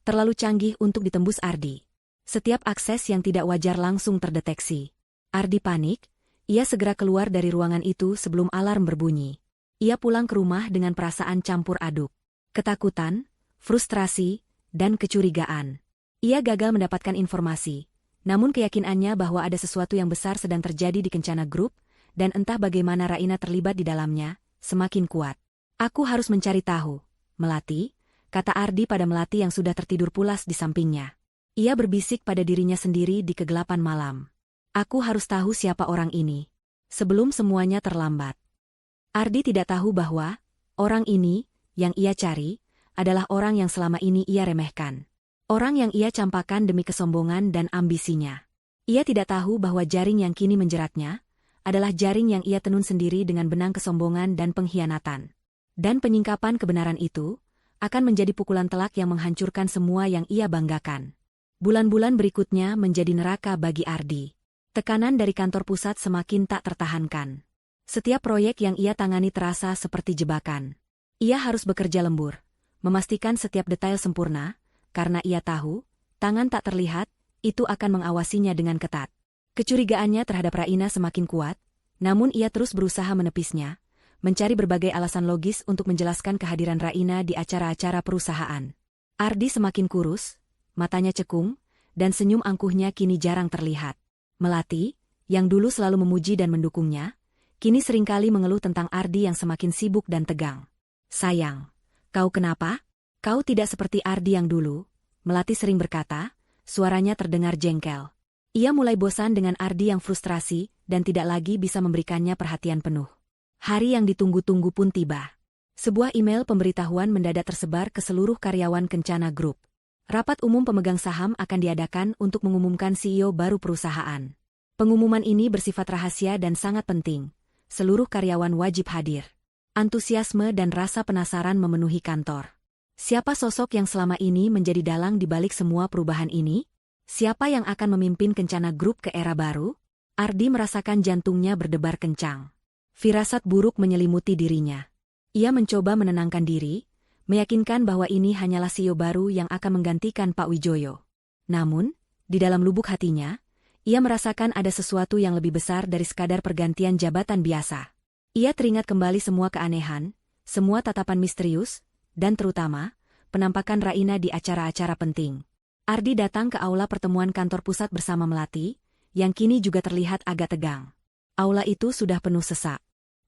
terlalu canggih untuk ditembus Ardi. Setiap akses yang tidak wajar langsung terdeteksi. Ardi panik, ia segera keluar dari ruangan itu sebelum alarm berbunyi. Ia pulang ke rumah dengan perasaan campur aduk. Ketakutan, frustrasi, dan kecurigaan. Ia gagal mendapatkan informasi, namun keyakinannya bahwa ada sesuatu yang besar sedang terjadi di Kencana Group, dan entah bagaimana Raina terlibat di dalamnya, semakin kuat. Aku harus mencari tahu, Melati, kata Ardi pada Melati yang sudah tertidur pulas di sampingnya. Ia berbisik pada dirinya sendiri di kegelapan malam. Aku harus tahu siapa orang ini, sebelum semuanya terlambat. Ardi tidak tahu bahwa orang ini, yang ia cari, adalah orang yang selama ini ia remehkan. Orang yang ia campakan demi kesombongan dan ambisinya. Ia tidak tahu bahwa jaring yang kini menjeratnya, adalah jaring yang ia tenun sendiri dengan benang kesombongan dan pengkhianatan. Dan penyingkapan kebenaran itu, akan menjadi pukulan telak yang menghancurkan semua yang ia banggakan. Bulan-bulan berikutnya menjadi neraka bagi Ardi. Tekanan dari kantor pusat semakin tak tertahankan. Setiap proyek yang ia tangani terasa seperti jebakan. Ia harus bekerja lembur, memastikan setiap detail sempurna, karena ia tahu, tangan tak terlihat, itu akan mengawasinya dengan ketat. Kecurigaannya terhadap Raina semakin kuat, namun ia terus berusaha menepisnya, mencari berbagai alasan logis untuk menjelaskan kehadiran Raina di acara-acara perusahaan. Ardi semakin kurus, matanya cekung, dan senyum angkuhnya kini jarang terlihat. Melati, yang dulu selalu memuji dan mendukungnya, kini seringkali mengeluh tentang Ardi yang semakin sibuk dan tegang. "Sayang, kau kenapa? Kau tidak seperti Ardi yang dulu," Melati sering berkata, suaranya terdengar jengkel. Ia mulai bosan dengan Ardi yang frustrasi dan tidak lagi bisa memberikannya perhatian penuh. Hari yang ditunggu-tunggu pun tiba. Sebuah email pemberitahuan mendadak tersebar ke seluruh karyawan Kencana Group. Rapat umum pemegang saham akan diadakan untuk mengumumkan CEO baru perusahaan. Pengumuman ini bersifat rahasia dan sangat penting. Seluruh karyawan wajib hadir. Antusiasme dan rasa penasaran memenuhi kantor. Siapa sosok yang selama ini menjadi dalang di balik semua perubahan ini? Siapa yang akan memimpin Kencana Group ke era baru? Ardi merasakan jantungnya berdebar kencang. Firasat buruk menyelimuti dirinya. Ia mencoba menenangkan diri, meyakinkan bahwa ini hanyalah CEO baru yang akan menggantikan Pak Wijoyo. Namun, di dalam lubuk hatinya, ia merasakan ada sesuatu yang lebih besar dari sekadar pergantian jabatan biasa. Ia teringat kembali semua keanehan, semua tatapan misterius, dan terutama, penampakan Raina di acara-acara penting. Ardi datang ke aula pertemuan kantor pusat bersama Melati, yang kini juga terlihat agak tegang. Aula itu sudah penuh sesak.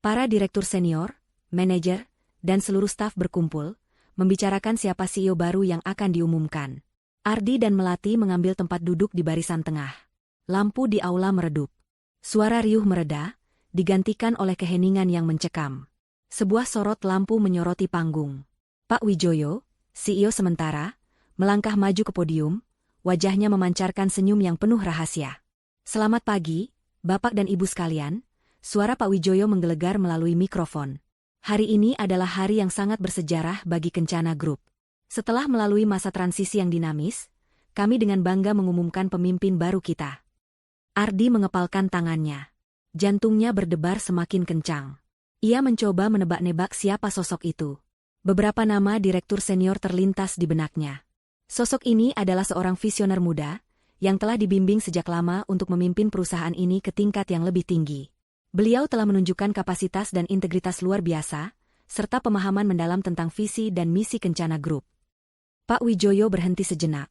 Para direktur senior, manajer, dan seluruh staf berkumpul, membicarakan siapa CEO baru yang akan diumumkan. Ardi dan Melati mengambil tempat duduk di barisan tengah. Lampu di aula meredup. Suara riuh mereda, digantikan oleh keheningan yang mencekam. Sebuah sorot lampu menyoroti panggung. Pak Wijoyo, CEO sementara, melangkah maju ke podium, wajahnya memancarkan senyum yang penuh rahasia. "Selamat pagi, Bapak dan Ibu sekalian," suara Pak Wijoyo menggelegar melalui mikrofon. "Hari ini adalah hari yang sangat bersejarah bagi Kencana Group. Setelah melalui masa transisi yang dinamis, kami dengan bangga mengumumkan pemimpin baru kita." Ardi mengepalkan tangannya. Jantungnya berdebar semakin kencang. Ia mencoba menebak-nebak siapa sosok itu. Beberapa nama direktur senior terlintas di benaknya. Sosok ini adalah seorang visioner muda, yang telah dibimbing sejak lama untuk memimpin perusahaan ini ke tingkat yang lebih tinggi. Beliau telah menunjukkan kapasitas dan integritas luar biasa, serta pemahaman mendalam tentang visi dan misi Kencana Group. Pak Wijoyo berhenti sejenak.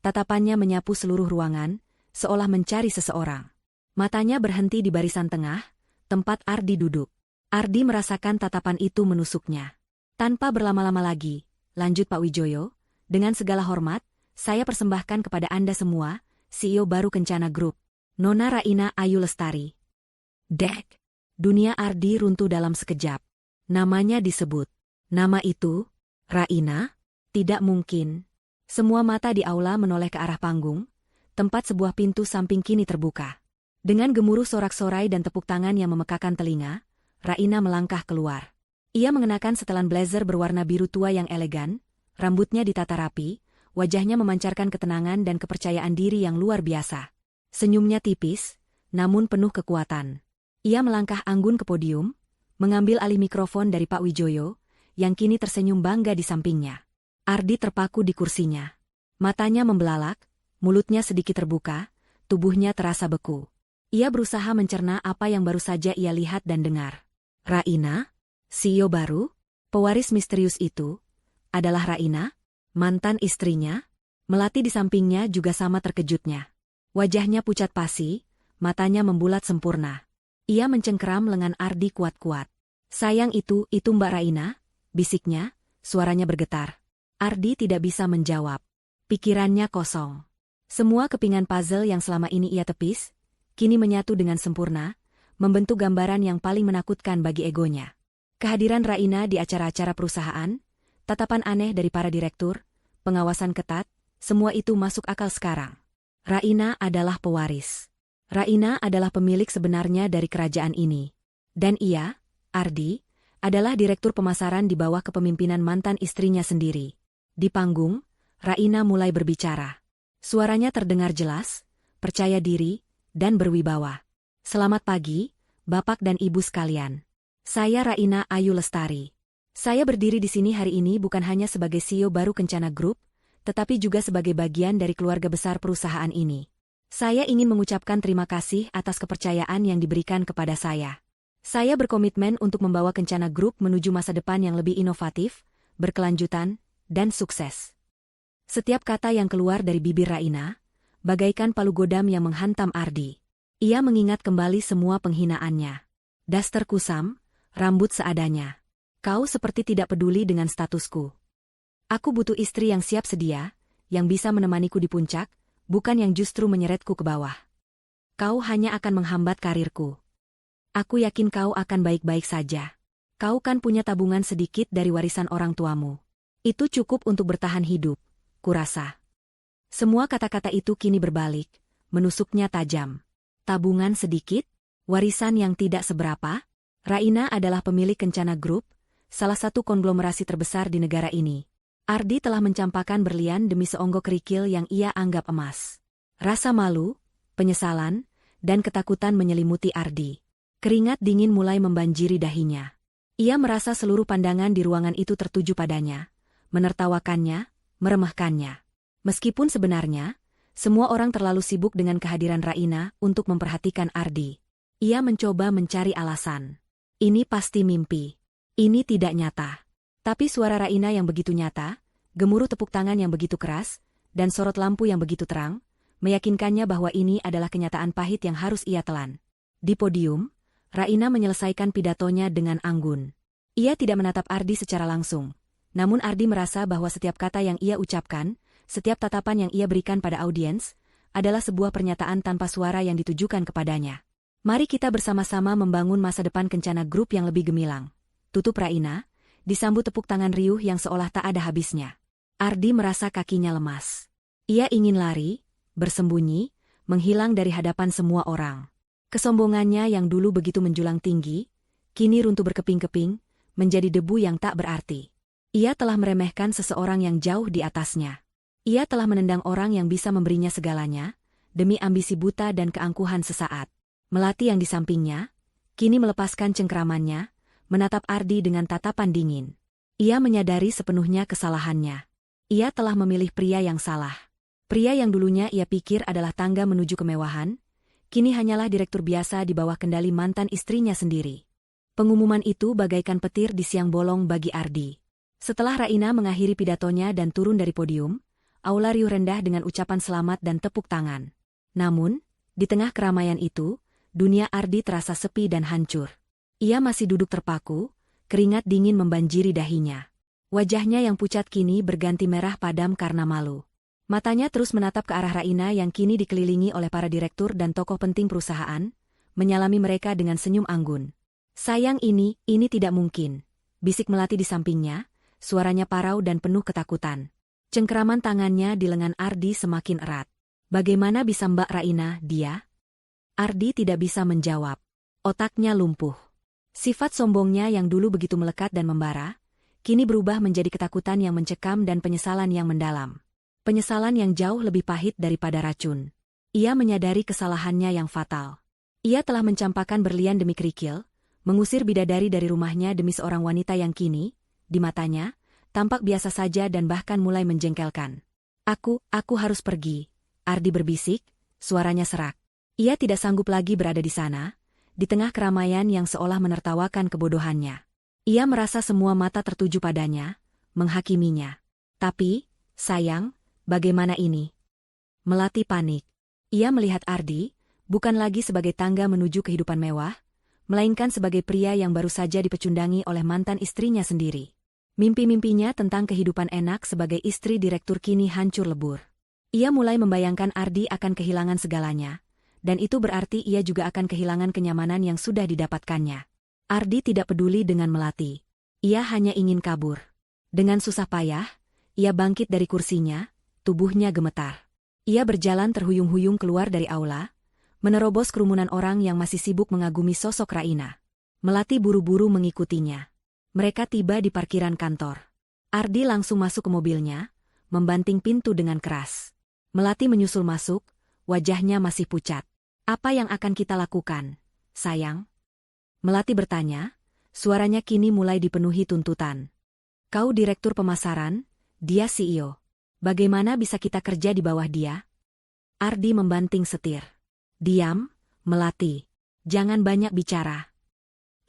Tatapannya menyapu seluruh ruangan, seolah mencari seseorang. Matanya berhenti di barisan tengah, tempat Ardi duduk. Ardi merasakan tatapan itu menusuknya. "Tanpa berlama-lama lagi," lanjut Pak Wijoyo, "dengan segala hormat, saya persembahkan kepada Anda semua, CEO baru Kencana Group, Nona Raina Ayu Lestari." Dek! Dunia Ardi runtuh dalam sekejap. Namanya disebut. Nama itu? Raina? Tidak mungkin. Semua mata di aula menoleh ke arah panggung, tempat sebuah pintu samping kini terbuka. Dengan gemuruh sorak-sorai dan tepuk tangan yang memekakan telinga, Raina melangkah keluar. Ia mengenakan setelan blazer berwarna biru tua yang elegan, rambutnya ditata rapi, wajahnya memancarkan ketenangan dan kepercayaan diri yang luar biasa. Senyumnya tipis, namun penuh kekuatan. Ia melangkah anggun ke podium, mengambil alih mikrofon dari Pak Wijoyo, yang kini tersenyum bangga di sampingnya. Ardi terpaku di kursinya. Matanya membelalak, mulutnya sedikit terbuka, tubuhnya terasa beku. Ia berusaha mencerna apa yang baru saja ia lihat dan dengar. Raina? CEO baru? Pewaris misterius itu? Adalah Raina? Mantan istrinya? Melati di sampingnya juga sama terkejutnya. Wajahnya pucat pasi, matanya membulat sempurna. Ia mencengkeram lengan Ardi kuat-kuat. "Sayang itu Mbak Raina," bisiknya, suaranya bergetar. Ardi tidak bisa menjawab. Pikirannya kosong. Semua kepingan puzzle yang selama ini ia tepis, kini menyatu dengan sempurna, membentuk gambaran yang paling menakutkan bagi egonya. Kehadiran Raina di acara-acara perusahaan, tatapan aneh dari para direktur, pengawasan ketat, semua itu masuk akal sekarang. Raina adalah pewaris. Raina adalah pemilik sebenarnya dari kerajaan ini. Dan ia, Ardi, adalah direktur pemasaran di bawah kepemimpinan mantan istrinya sendiri. Di panggung, Raina mulai berbicara. Suaranya terdengar jelas, percaya diri, dan berwibawa. Selamat pagi, Bapak dan Ibu sekalian. Saya Raina Ayu Lestari. Saya berdiri di sini hari ini bukan hanya sebagai CEO baru Kencana Group, tetapi juga sebagai bagian dari keluarga besar perusahaan ini. Saya ingin mengucapkan terima kasih atas kepercayaan yang diberikan kepada saya. Saya berkomitmen untuk membawa Kencana Group menuju masa depan yang lebih inovatif, berkelanjutan, dan sukses. Setiap kata yang keluar dari bibir Raina, bagaikan palu godam yang menghantam Ardi. Ia mengingat kembali semua penghinaannya. Daster kusam, rambut seadanya. Kau seperti tidak peduli dengan statusku. Aku butuh istri yang siap sedia, yang bisa menemaniku di puncak, bukan yang justru menyeretku ke bawah. Kau hanya akan menghambat karirku. Aku yakin kau akan baik-baik saja. Kau kan punya tabungan sedikit dari warisan orang tuamu. Itu cukup untuk bertahan hidup, kurasa. Semua kata-kata itu kini berbalik, menusuknya tajam. Tabungan sedikit? Warisan yang tidak seberapa? Raina adalah pemilik Kencana Group, salah satu konglomerasi terbesar di negara ini. Ardi telah mencampakkan berlian demi seonggok kerikil yang ia anggap emas. Rasa malu, penyesalan, dan ketakutan menyelimuti Ardi. Keringat dingin mulai membanjiri dahinya. Ia merasa seluruh pandangan di ruangan itu tertuju padanya, menertawakannya, meremehkannya. Meskipun sebenarnya, semua orang terlalu sibuk dengan kehadiran Raina untuk memperhatikan Ardi. Ia mencoba mencari alasan. Ini pasti mimpi. Ini tidak nyata. Tapi suara Raina yang begitu nyata, gemuruh tepuk tangan yang begitu keras, dan sorot lampu yang begitu terang, meyakinkannya bahwa ini adalah kenyataan pahit yang harus ia telan. Di podium, Raina menyelesaikan pidatonya dengan anggun. Ia tidak menatap Ardi secara langsung. Namun Ardi merasa bahwa setiap kata yang ia ucapkan, setiap tatapan yang ia berikan pada audiens, adalah sebuah pernyataan tanpa suara yang ditujukan kepadanya. Mari kita bersama-sama membangun masa depan Kencana Group yang lebih gemilang. Tutup Raina, disambut tepuk tangan riuh yang seolah tak ada habisnya. Ardi merasa kakinya lemas. Ia ingin lari, bersembunyi, menghilang dari hadapan semua orang. Kesombongannya yang dulu begitu menjulang tinggi, kini runtuh berkeping-keping, menjadi debu yang tak berarti. Ia telah meremehkan seseorang yang jauh di atasnya. Ia telah menendang orang yang bisa memberinya segalanya, demi ambisi buta dan keangkuhan sesaat. Melati yang di sampingnya, kini melepaskan cengkeramannya, menatap Ardi dengan tatapan dingin. Ia menyadari sepenuhnya kesalahannya. Ia telah memilih pria yang salah. Pria yang dulunya ia pikir adalah tangga menuju kemewahan, kini hanyalah direktur biasa di bawah kendali mantan istrinya sendiri. Pengumuman itu bagaikan petir di siang bolong bagi Ardi. Setelah Raina mengakhiri pidatonya dan turun dari podium, aula riuh rendah dengan ucapan selamat dan tepuk tangan. Namun, di tengah keramaian itu, dunia Ardi terasa sepi dan hancur. Ia masih duduk terpaku, keringat dingin membanjiri dahinya. Wajahnya yang pucat kini berganti merah padam karena malu. Matanya terus menatap ke arah Raina yang kini dikelilingi oleh para direktur dan tokoh penting perusahaan, menyalami mereka dengan senyum anggun. Sayang ini tidak mungkin, bisik Melati di sampingnya, suaranya parau dan penuh ketakutan. Cengkeraman tangannya di lengan Ardi semakin erat. Bagaimana bisa Mbak Raina, dia? Ardi tidak bisa menjawab. Otaknya lumpuh. Sifat sombongnya yang dulu begitu melekat dan membara, kini berubah menjadi ketakutan yang mencekam dan penyesalan yang mendalam. Penyesalan yang jauh lebih pahit daripada racun. Ia menyadari kesalahannya yang fatal. Ia telah mencampakkan berlian demi kerikil, mengusir bidadari dari rumahnya demi seorang wanita yang kini, di matanya, tampak biasa saja dan bahkan mulai menjengkelkan. Aku harus pergi, Ardi berbisik, suaranya serak. Ia tidak sanggup lagi berada di sana, di tengah keramaian yang seolah menertawakan kebodohannya. Ia merasa semua mata tertuju padanya, menghakiminya. Tapi, sayang, bagaimana ini? Melati panik. Ia melihat Ardi, bukan lagi sebagai tangga menuju kehidupan mewah, melainkan sebagai pria yang baru saja dipecundangi oleh mantan istrinya sendiri. Mimpi-mimpinya tentang kehidupan enak sebagai istri direktur kini hancur lebur. Ia mulai membayangkan Ardi akan kehilangan segalanya, dan itu berarti ia juga akan kehilangan kenyamanan yang sudah didapatkannya. Ardi tidak peduli dengan Melati. Ia hanya ingin kabur. Dengan susah payah, ia bangkit dari kursinya, tubuhnya gemetar. Ia berjalan terhuyung-huyung keluar dari aula, menerobos kerumunan orang yang masih sibuk mengagumi sosok Raina. Melati buru-buru mengikutinya. Mereka tiba di parkiran kantor. Ardi langsung masuk ke mobilnya, membanting pintu dengan keras. Melati menyusul masuk, wajahnya masih pucat. Apa yang akan kita lakukan, sayang? Melati bertanya, suaranya kini mulai dipenuhi tuntutan. Kau direktur pemasaran, dia CEO. Bagaimana bisa kita kerja di bawah dia? Ardi membanting setir. Diam, Melati. Jangan banyak bicara.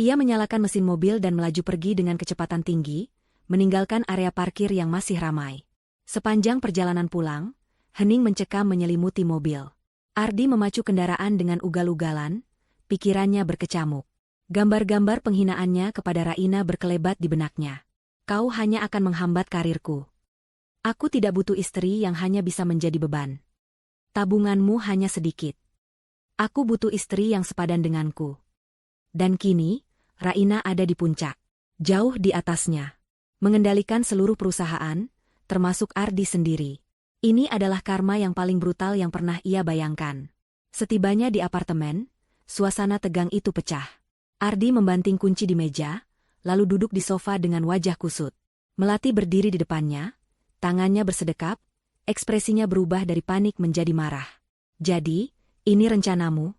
Ia menyalakan mesin mobil dan melaju pergi dengan kecepatan tinggi, meninggalkan area parkir yang masih ramai. Sepanjang perjalanan pulang, hening mencekam menyelimuti mobil. Ardi memacu kendaraan dengan ugal-ugalan, pikirannya berkecamuk. Gambar-gambar penghinaannya kepada Raina berkelebat di benaknya. Kau hanya akan menghambat karirku. Aku tidak butuh istri yang hanya bisa menjadi beban. Tabunganmu hanya sedikit. Aku butuh istri yang sepadan denganku. Dan kini, Raina ada di puncak. Jauh di atasnya. Mengendalikan seluruh perusahaan, termasuk Ardi sendiri. Ini adalah karma yang paling brutal yang pernah ia bayangkan. Setibanya di apartemen, suasana tegang itu pecah. Ardi membanting kunci di meja, lalu duduk di sofa dengan wajah kusut. Melati berdiri di depannya, tangannya bersedekap, ekspresinya berubah dari panik menjadi marah. Jadi, ini rencanamu?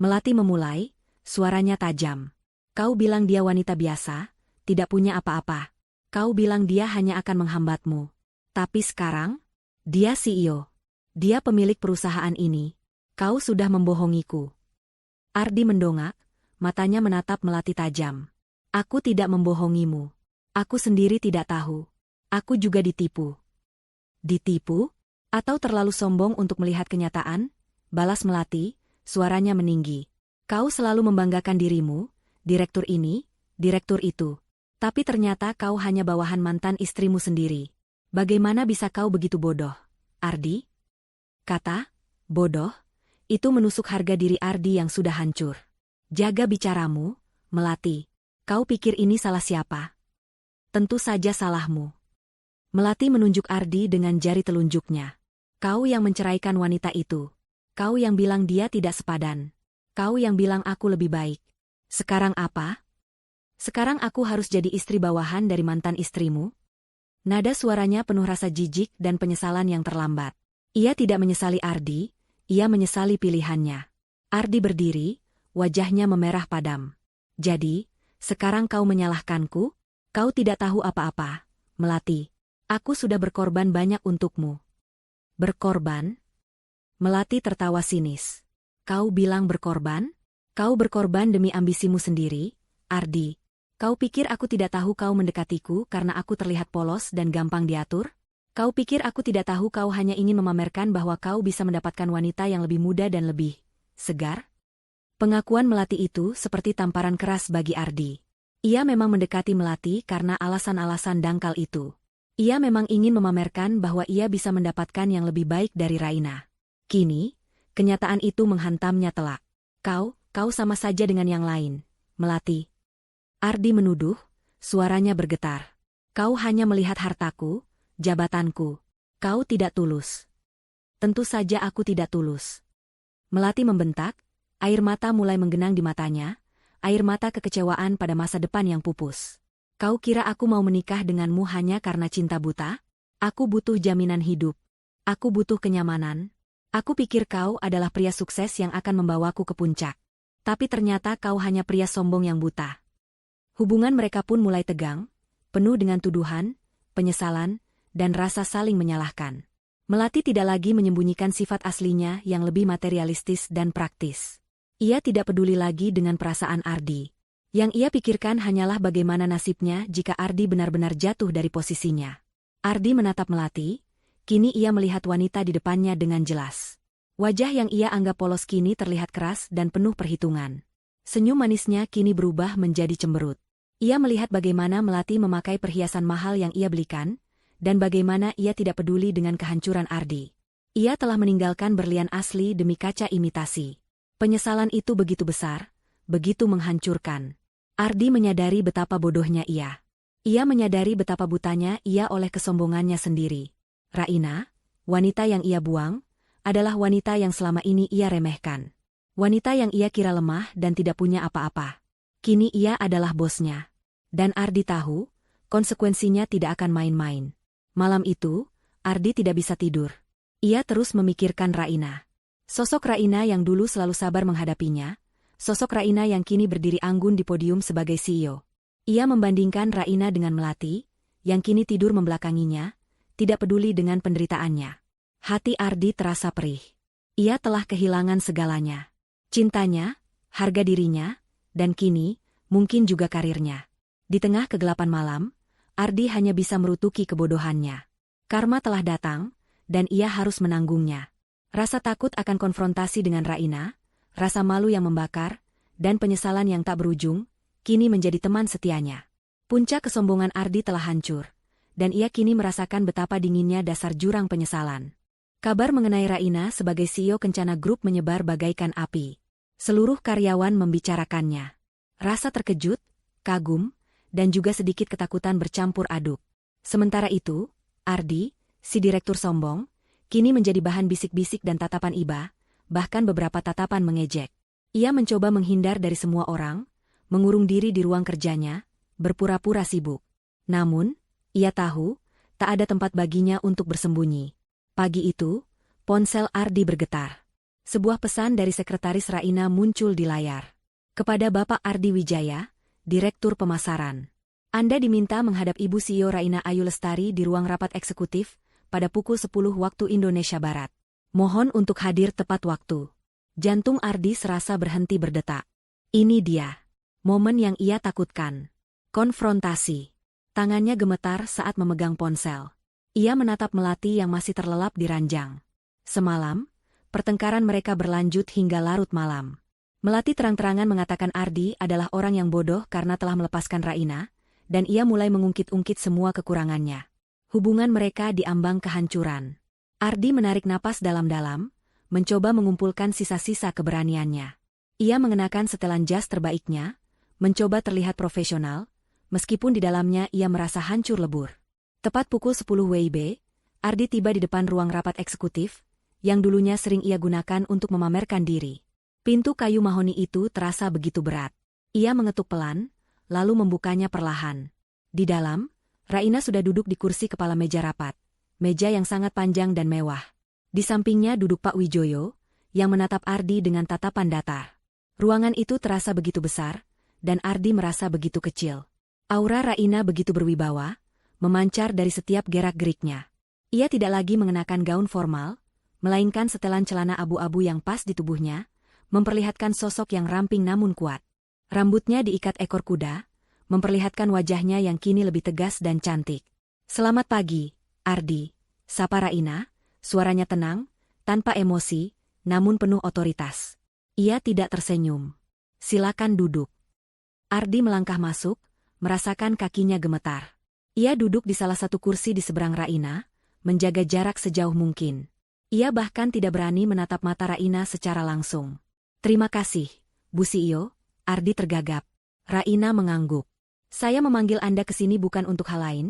Melati memulai, suaranya tajam. Kau bilang dia wanita biasa, tidak punya apa-apa. Kau bilang dia hanya akan menghambatmu. Tapi sekarang, dia CEO. Dia pemilik perusahaan ini. Kau sudah membohongiku. Ardi mendongak, matanya menatap Melati tajam. Aku tidak membohongimu. Aku sendiri tidak tahu. Aku juga ditipu. Ditipu? Atau terlalu sombong untuk melihat kenyataan? Balas Melati, suaranya meninggi. Kau selalu membanggakan dirimu, direktur ini, direktur itu. Tapi ternyata kau hanya bawahan mantan istrimu sendiri. Bagaimana bisa kau begitu bodoh, Ardi? Kata, bodoh, itu menusuk harga diri Ardi yang sudah hancur. Jaga bicaramu, Melati. Kau pikir ini salah siapa? Tentu saja salahmu. Melati menunjuk Ardi dengan jari telunjuknya. Kau yang menceraikan wanita itu. Kau yang bilang dia tidak sepadan. Kau yang bilang aku lebih baik. Sekarang apa? Sekarang aku harus jadi istri bawahan dari mantan istrimu? Nada suaranya penuh rasa jijik dan penyesalan yang terlambat. Ia tidak menyesali Ardi, ia menyesali pilihannya. Ardi berdiri, wajahnya memerah padam. Jadi, sekarang kau menyalahkanku? Kau tidak tahu apa-apa, Melati. Aku sudah berkorban banyak untukmu. Berkorban? Melati tertawa sinis. Kau bilang berkorban? Kau berkorban demi ambisimu sendiri, Ardi. Kau pikir aku tidak tahu kau mendekatiku karena aku terlihat polos dan gampang diatur? Kau pikir aku tidak tahu kau hanya ingin memamerkan bahwa kau bisa mendapatkan wanita yang lebih muda dan lebih segar? Pengakuan Melati itu seperti tamparan keras bagi Ardi. Ia memang mendekati Melati karena alasan-alasan dangkal itu. Ia memang ingin memamerkan bahwa ia bisa mendapatkan yang lebih baik dari Raina. Kini, kenyataan itu menghantamnya telak. Kau sama saja dengan yang lain, Melati. Ardi menuduh, suaranya bergetar. Kau hanya melihat hartaku, jabatanku. Kau tidak tulus. Tentu saja aku tidak tulus. Melati membentak, air mata mulai menggenang di matanya, air mata kekecewaan pada masa depan yang pupus. Kau kira aku mau menikah denganmu hanya karena cinta buta? Aku butuh jaminan hidup. Aku butuh kenyamanan. Aku pikir kau adalah pria sukses yang akan membawaku ke puncak. Tapi ternyata kau hanya pria sombong yang buta. Hubungan mereka pun mulai tegang, penuh dengan tuduhan, penyesalan, dan rasa saling menyalahkan. Melati tidak lagi menyembunyikan sifat aslinya yang lebih materialistis dan praktis. Ia tidak peduli lagi dengan perasaan Ardi. Yang ia pikirkan hanyalah bagaimana nasibnya jika Ardi benar-benar jatuh dari posisinya. Ardi menatap Melati, kini ia melihat wanita di depannya dengan jelas. Wajah yang ia anggap polos kini terlihat keras dan penuh perhitungan. Senyum manisnya kini berubah menjadi cemberut. Ia melihat bagaimana Melati memakai perhiasan mahal yang ia belikan, dan bagaimana ia tidak peduli dengan kehancuran Ardi. Ia telah meninggalkan berlian asli demi kaca imitasi. Penyesalan itu begitu besar, begitu menghancurkan. Ardi menyadari betapa bodohnya ia. Ia menyadari betapa butanya ia oleh kesombongannya sendiri. Raina, wanita yang ia buang, adalah wanita yang selama ini ia remehkan. Wanita yang ia kira lemah dan tidak punya apa-apa. Kini ia adalah bosnya. Dan Ardi tahu, konsekuensinya tidak akan main-main. Malam itu, Ardi tidak bisa tidur. Ia terus memikirkan Raina. Sosok Raina yang dulu selalu sabar menghadapinya, sosok Raina yang kini berdiri anggun di podium sebagai CEO. Ia membandingkan Raina dengan Melati, yang kini tidur membelakanginya, tidak peduli dengan penderitaannya. Hati Ardi terasa perih. Ia telah kehilangan segalanya. Cintanya, harga dirinya, dan kini, mungkin juga karirnya. Di tengah kegelapan malam, Ardi hanya bisa merutuki kebodohannya. Karma telah datang, dan ia harus menanggungnya. Rasa takut akan konfrontasi dengan Raina, rasa malu yang membakar, dan penyesalan yang tak berujung, kini menjadi teman setianya. Puncak kesombongan Ardi telah hancur, dan ia kini merasakan betapa dinginnya dasar jurang penyesalan. Kabar mengenai Raina sebagai CEO Kencana Group menyebar bagaikan api. Seluruh karyawan membicarakannya. Rasa terkejut, kagum, dan juga sedikit ketakutan bercampur aduk. Sementara itu, Ardi, si direktur sombong, kini menjadi bahan bisik-bisik dan tatapan iba, bahkan beberapa tatapan mengejek. Ia mencoba menghindar dari semua orang, mengurung diri di ruang kerjanya, berpura-pura sibuk. Namun, ia tahu, tak ada tempat baginya untuk bersembunyi. Pagi itu, ponsel Ardi bergetar. Sebuah pesan dari sekretaris Raina muncul di layar. Kepada Bapak Ardi Wijaya, Direktur Pemasaran. Anda diminta menghadap Ibu CEO Raina Ayu Lestari di ruang rapat eksekutif pada pukul 10 waktu Indonesia Barat. Mohon untuk hadir tepat waktu. Jantung Ardi serasa berhenti berdetak. Ini dia. Momen yang ia takutkan. Konfrontasi. Tangannya gemetar saat memegang ponsel. Ia menatap Melati yang masih terlelap di ranjang. Semalam, pertengkaran mereka berlanjut hingga larut malam. Melati terang-terangan mengatakan Ardi adalah orang yang bodoh karena telah melepaskan Raina, dan ia mulai mengungkit-ungkit semua kekurangannya. Hubungan mereka diambang kehancuran. Ardi menarik napas dalam-dalam, mencoba mengumpulkan sisa-sisa keberaniannya. Ia mengenakan setelan jas terbaiknya, mencoba terlihat profesional, meskipun di dalamnya ia merasa hancur lebur. Tepat pukul 10 WIB, Ardi tiba di depan ruang rapat eksekutif, yang dulunya sering ia gunakan untuk memamerkan diri. Pintu kayu mahoni itu terasa begitu berat. Ia mengetuk pelan, lalu membukanya perlahan. Di dalam, Raina sudah duduk di kursi kepala meja rapat. Meja yang sangat panjang dan mewah. Di sampingnya duduk Pak Wijoyo, yang menatap Ardi dengan tatapan datar. Ruangan itu terasa begitu besar, dan Ardi merasa begitu kecil. Aura Raina begitu berwibawa, memancar dari setiap gerak-geriknya. Ia tidak lagi mengenakan gaun formal, melainkan setelan celana abu-abu yang pas di tubuhnya, memperlihatkan sosok yang ramping namun kuat. Rambutnya diikat ekor kuda, memperlihatkan wajahnya yang kini lebih tegas dan cantik. "Selamat pagi, Ardi," sapa Raina, suaranya tenang, tanpa emosi, namun penuh otoritas. Ia tidak tersenyum. "Silakan duduk." Ardi melangkah masuk, merasakan kakinya gemetar. Ia duduk di salah satu kursi di seberang Raina, menjaga jarak sejauh mungkin. Ia bahkan tidak berani menatap mata Raina secara langsung. "Terima kasih, Bu CEO," Ardi tergagap. Raina mengangguk. "Saya memanggil Anda ke sini bukan untuk hal lain,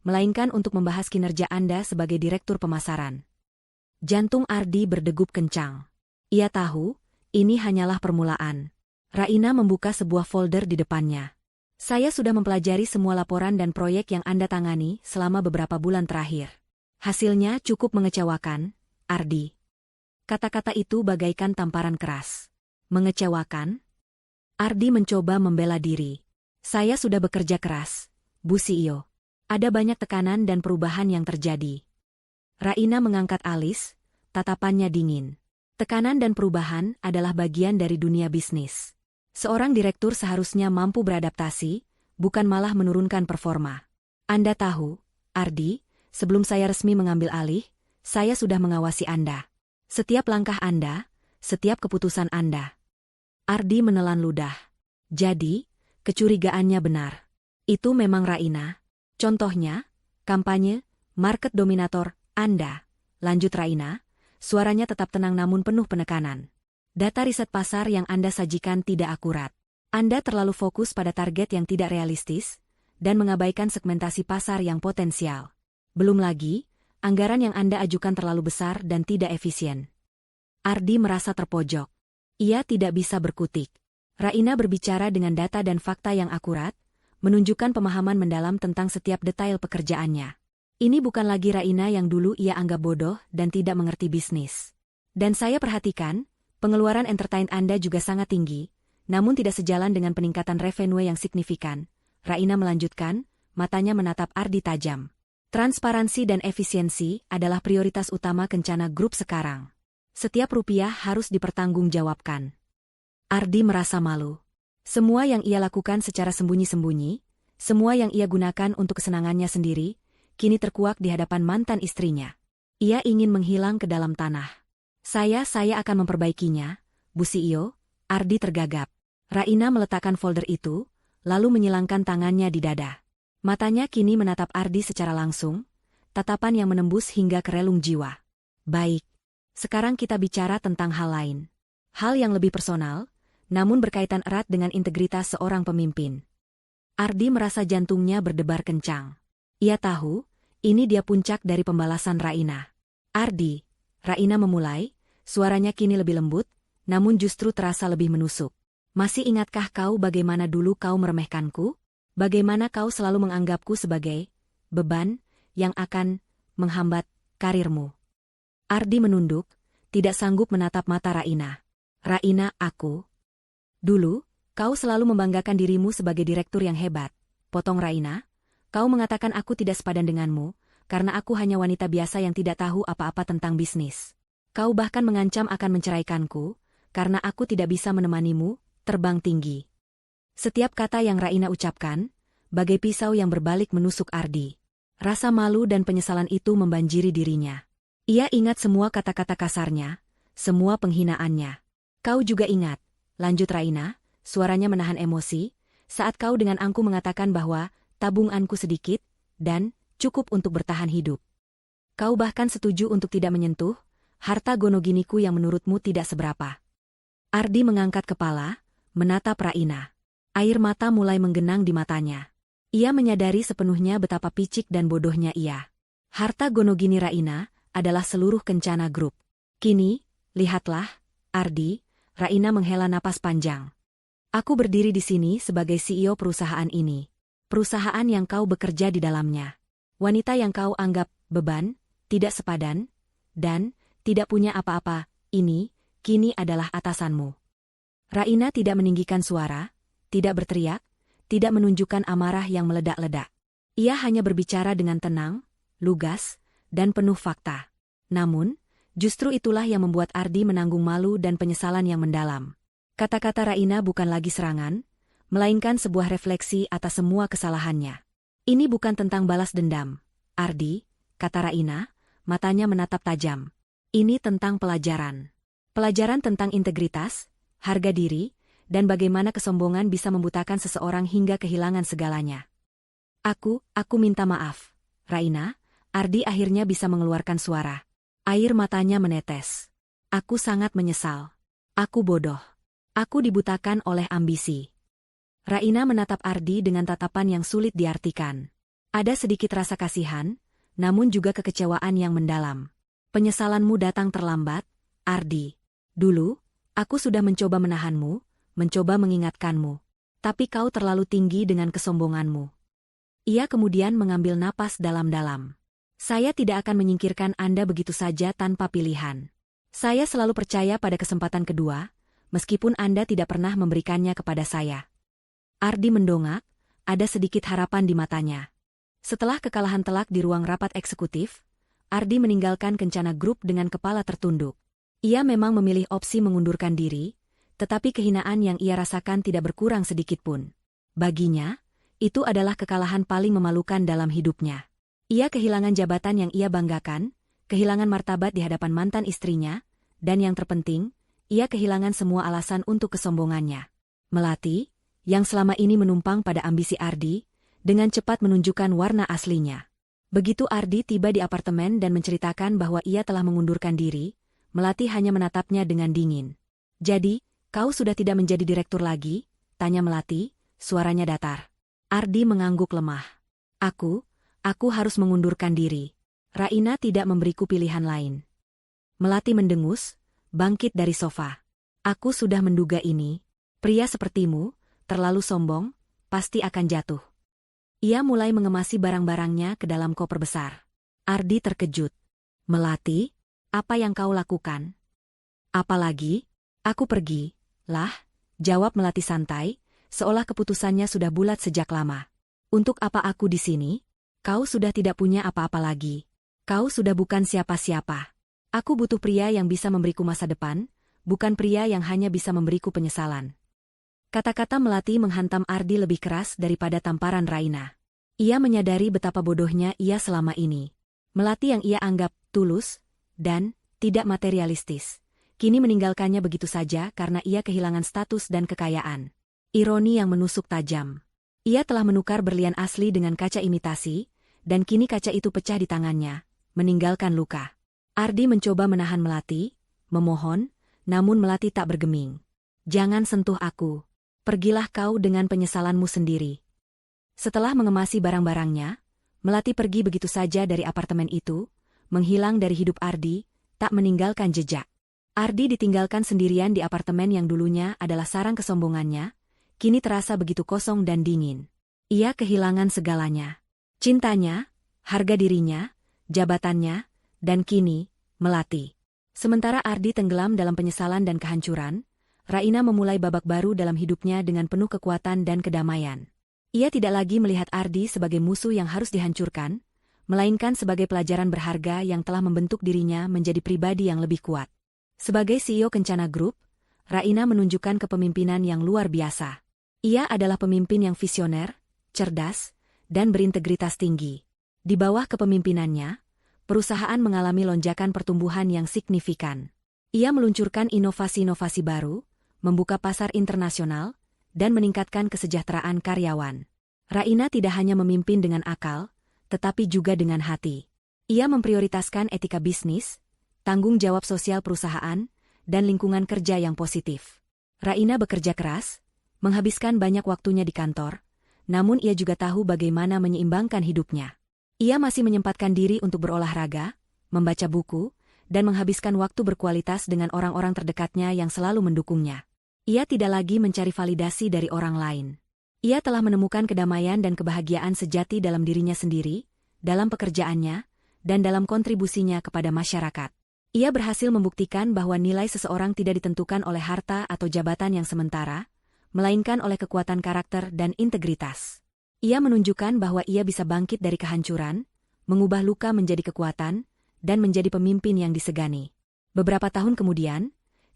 melainkan untuk membahas kinerja Anda sebagai Direktur Pemasaran." Jantung Ardi berdegup kencang. Ia tahu, ini hanyalah permulaan. Raina membuka sebuah folder di depannya. "Saya sudah mempelajari semua laporan dan proyek yang Anda tangani selama beberapa bulan terakhir. Hasilnya cukup mengecewakan, Ardi." Kata-kata itu bagaikan tamparan keras. "Mengecewakan?" Ardi mencoba membela diri. "Saya sudah bekerja keras, Bu CEO. Ada banyak tekanan dan perubahan yang terjadi." Raina mengangkat alis, tatapannya dingin. Tekanan dan perubahan adalah bagian dari dunia bisnis. Seorang direktur seharusnya mampu beradaptasi, bukan malah menurunkan performa. Anda tahu, Ardi, sebelum saya resmi mengambil alih, saya sudah mengawasi Anda. Setiap langkah Anda, setiap keputusan Anda. Ardi menelan ludah. Jadi, kecurigaannya benar. Itu memang Raina. Contohnya, kampanye, market dominator, Anda. Lanjut Raina, suaranya tetap tenang namun penuh penekanan. Data riset pasar yang Anda sajikan tidak akurat. Anda terlalu fokus pada target yang tidak realistis, dan mengabaikan segmentasi pasar yang potensial. Belum lagi, anggaran yang Anda ajukan terlalu besar dan tidak efisien. Ardi merasa terpojok. Ia tidak bisa berkutik. Raina berbicara dengan data dan fakta yang akurat, menunjukkan pemahaman mendalam tentang setiap detail pekerjaannya. Ini bukan lagi Raina yang dulu ia anggap bodoh dan tidak mengerti bisnis. Dan saya perhatikan, pengeluaran entertain Anda juga sangat tinggi, namun tidak sejalan dengan peningkatan revenue yang signifikan. Raina melanjutkan, matanya menatap Ardi tajam. Transparansi dan efisiensi adalah prioritas utama Kencana Group sekarang. Setiap rupiah harus dipertanggungjawabkan. Ardi merasa malu. Semua yang ia lakukan secara sembunyi-sembunyi, semua yang ia gunakan untuk kesenangannya sendiri, kini terkuak di hadapan mantan istrinya. Ia ingin menghilang ke dalam tanah. Saya akan memperbaikinya, Bu CEO. Ardi tergagap. Raina meletakkan folder itu, lalu menyilangkan tangannya di dada. Matanya kini menatap Ardi secara langsung, tatapan yang menembus hingga ke relung jiwa. Baik. Sekarang kita bicara tentang hal lain. Hal yang lebih personal, namun berkaitan erat dengan integritas seorang pemimpin. Ardi merasa jantungnya berdebar kencang. Ia tahu, ini dia puncak dari pembalasan Raina. Ardi, Raina memulai, suaranya kini lebih lembut, namun justru terasa lebih menusuk. Masih ingatkah kau bagaimana dulu kau meremehkanku? Bagaimana kau selalu menganggapku sebagai beban yang akan menghambat karirmu? Ardi menunduk, tidak sanggup menatap mata Raina. Raina, dulu, kau selalu membanggakan dirimu sebagai direktur yang hebat. Potong Raina, kau mengatakan aku tidak sepadan denganmu, karena aku hanya wanita biasa yang tidak tahu apa-apa tentang bisnis. Kau bahkan mengancam akan menceraikanku, karena aku tidak bisa menemanimu terbang tinggi. Setiap kata yang Raina ucapkan, bagai pisau yang berbalik menusuk Ardi. Rasa malu dan penyesalan itu membanjiri dirinya. Ia ingat semua kata-kata kasarnya, semua penghinaannya. Kau juga ingat, lanjut Raina, suaranya menahan emosi, saat kau dengan angku mengatakan bahwa tabunganku sedikit, dan cukup untuk bertahan hidup. Kau bahkan setuju untuk tidak menyentuh harta gonoginiku yang menurutmu tidak seberapa. Ardi mengangkat kepala, menatap Raina. Air mata mulai menggenang di matanya. Ia menyadari sepenuhnya betapa picik dan bodohnya ia. Harta gonogini Raina adalah seluruh Kencana Group. Kini, lihatlah, Ardi, Raina menghela napas panjang. Aku berdiri di sini sebagai CEO perusahaan ini. Perusahaan yang kau bekerja di dalamnya. Wanita yang kau anggap beban, tidak sepadan, dan tidak punya apa-apa, ini, kini adalah atasanmu. Raina tidak meninggikan suara, tidak berteriak, tidak menunjukkan amarah yang meledak-ledak. Ia hanya berbicara dengan tenang, lugas, dan penuh fakta. Namun, justru itulah yang membuat Ardi menanggung malu dan penyesalan yang mendalam. Kata-kata Raina bukan lagi serangan, melainkan sebuah refleksi atas semua kesalahannya. Ini bukan tentang balas dendam, Ardi, kata Raina, matanya menatap tajam. Ini tentang pelajaran. Pelajaran tentang integritas, harga diri, dan bagaimana kesombongan bisa membutakan seseorang hingga kehilangan segalanya. Aku minta maaf, Raina. Ardi akhirnya bisa mengeluarkan suara. Air matanya menetes. Aku sangat menyesal. Aku bodoh. Aku dibutakan oleh ambisi. Raina menatap Ardi dengan tatapan yang sulit diartikan. Ada sedikit rasa kasihan, namun juga kekecewaan yang mendalam. Penyesalanmu datang terlambat, Ardi. Dulu, aku sudah mencoba menahanmu, mencoba mengingatkanmu. Tapi kau terlalu tinggi dengan kesombonganmu. Ia kemudian mengambil napas dalam-dalam. Saya tidak akan menyingkirkan Anda begitu saja tanpa pilihan. Saya selalu percaya pada kesempatan kedua, meskipun Anda tidak pernah memberikannya kepada saya. Ardi mendongak, ada sedikit harapan di matanya. Setelah kekalahan telak di ruang rapat eksekutif, Ardi meninggalkan Kencana Group dengan kepala tertunduk. Ia memang memilih opsi mengundurkan diri, tetapi kehinaan yang ia rasakan tidak berkurang sedikitpun. Baginya, itu adalah kekalahan paling memalukan dalam hidupnya. Ia kehilangan jabatan yang ia banggakan, kehilangan martabat di hadapan mantan istrinya, dan yang terpenting, ia kehilangan semua alasan untuk kesombongannya. Melati, yang selama ini menumpang pada ambisi Ardi, dengan cepat menunjukkan warna aslinya. Begitu Ardi tiba di apartemen dan menceritakan bahwa ia telah mengundurkan diri, Melati hanya menatapnya dengan dingin. Jadi, kau sudah tidak menjadi direktur lagi? Tanya Melati, suaranya datar. Ardi mengangguk lemah. Aku harus mengundurkan diri. Raina tidak memberiku pilihan lain. Melati mendengus, bangkit dari sofa. Aku sudah menduga ini. Pria sepertimu, terlalu sombong, pasti akan jatuh. Ia mulai mengemasi barang-barangnya ke dalam koper besar. Ardi terkejut. Melati, apa yang kau lakukan? Apalagi? Aku pergi, lah, jawab Melati santai, seolah keputusannya sudah bulat sejak lama. Untuk apa aku di sini? Kau sudah tidak punya apa-apa lagi. Kau sudah bukan siapa-siapa. Aku butuh pria yang bisa memberiku masa depan, bukan pria yang hanya bisa memberiku penyesalan. Kata-kata Melati menghantam Ardi lebih keras daripada tamparan Raina. Ia menyadari betapa bodohnya ia selama ini. Melati yang ia anggap tulus dan tidak materialistis, kini meninggalkannya begitu saja karena ia kehilangan status dan kekayaan. Ironi yang menusuk tajam. Ia telah menukar berlian asli dengan kaca imitasi, dan kini kaca itu pecah di tangannya, meninggalkan luka. Ardi mencoba menahan Melati, memohon, namun Melati tak bergeming. Jangan sentuh aku. Pergilah kau dengan penyesalanmu sendiri. Setelah mengemasi barang-barangnya, Melati pergi begitu saja dari apartemen itu, menghilang dari hidup Ardi, tak meninggalkan jejak. Ardi ditinggalkan sendirian di apartemen yang dulunya adalah sarang kesombongannya, kini terasa begitu kosong dan dingin. Ia kehilangan segalanya. Cintanya, harga dirinya, jabatannya, dan kini, Melati. Sementara Ardi tenggelam dalam penyesalan dan kehancuran, Raina memulai babak baru dalam hidupnya dengan penuh kekuatan dan kedamaian. Ia tidak lagi melihat Ardi sebagai musuh yang harus dihancurkan, melainkan sebagai pelajaran berharga yang telah membentuk dirinya menjadi pribadi yang lebih kuat. Sebagai CEO Kencana Group, Raina menunjukkan kepemimpinan yang luar biasa. Ia adalah pemimpin yang visioner, cerdas, dan berintegritas tinggi. Di bawah kepemimpinannya, perusahaan mengalami lonjakan pertumbuhan yang signifikan. Ia meluncurkan inovasi-inovasi baru, membuka pasar internasional, dan meningkatkan kesejahteraan karyawan. Raina tidak hanya memimpin dengan akal, tetapi juga dengan hati. Ia memprioritaskan etika bisnis, tanggung jawab sosial perusahaan, dan lingkungan kerja yang positif. Raina bekerja keras, menghabiskan banyak waktunya di kantor, namun ia juga tahu bagaimana menyeimbangkan hidupnya. Ia masih menyempatkan diri untuk berolahraga, membaca buku, dan menghabiskan waktu berkualitas dengan orang-orang terdekatnya yang selalu mendukungnya. Ia tidak lagi mencari validasi dari orang lain. Ia telah menemukan kedamaian dan kebahagiaan sejati dalam dirinya sendiri, dalam pekerjaannya, dan dalam kontribusinya kepada masyarakat. Ia berhasil membuktikan bahwa nilai seseorang tidak ditentukan oleh harta atau jabatan yang sementara, melainkan oleh kekuatan karakter dan integritas. Ia menunjukkan bahwa ia bisa bangkit dari kehancuran, mengubah luka menjadi kekuatan, dan menjadi pemimpin yang disegani. Beberapa tahun kemudian,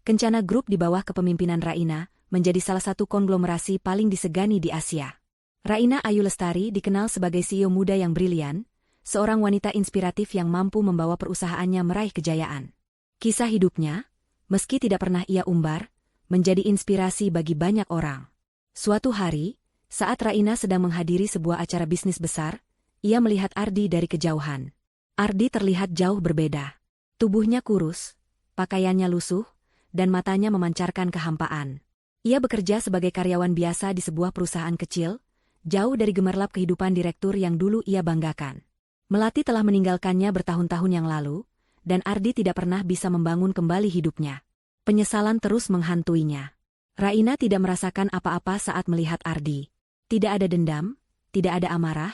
Kencana Group di bawah kepemimpinan Raina menjadi salah satu konglomerasi paling disegani di Asia. Raina Ayu Lestari dikenal sebagai CEO muda yang brilian, seorang wanita inspiratif yang mampu membawa perusahaannya meraih kejayaan. Kisah hidupnya, meski tidak pernah ia umbar, menjadi inspirasi bagi banyak orang. Suatu hari, saat Raina sedang menghadiri sebuah acara bisnis besar, ia melihat Ardi dari kejauhan. Ardi terlihat jauh berbeda. Tubuhnya kurus, pakaiannya lusuh, dan matanya memancarkan kehampaan. Ia bekerja sebagai karyawan biasa di sebuah perusahaan kecil, jauh dari gemerlap kehidupan direktur yang dulu ia banggakan. Melati telah meninggalkannya bertahun-tahun yang lalu, dan Ardi tidak pernah bisa membangun kembali hidupnya. Penyesalan terus menghantuinya. Raina tidak merasakan apa-apa saat melihat Ardi. Tidak ada dendam, tidak ada amarah,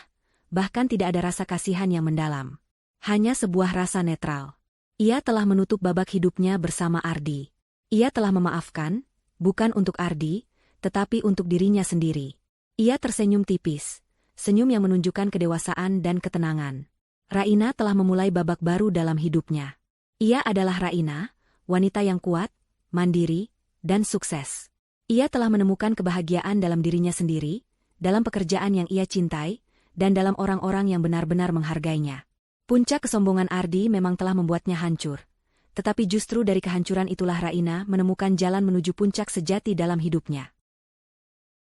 bahkan tidak ada rasa kasihan yang mendalam. Hanya sebuah rasa netral. Ia telah menutup babak hidupnya bersama Ardi. Ia telah memaafkan, bukan untuk Ardi, tetapi untuk dirinya sendiri. Ia tersenyum tipis, senyum yang menunjukkan kedewasaan dan ketenangan. Raina telah memulai babak baru dalam hidupnya. Ia adalah Raina, wanita yang kuat, mandiri, dan sukses. Ia telah menemukan kebahagiaan dalam dirinya sendiri, dalam pekerjaan yang ia cintai, dan dalam orang-orang yang benar-benar menghargainya. Puncak kesombongan Ardi memang telah membuatnya hancur. Tetapi justru dari kehancuran itulah Raina menemukan jalan menuju puncak sejati dalam hidupnya.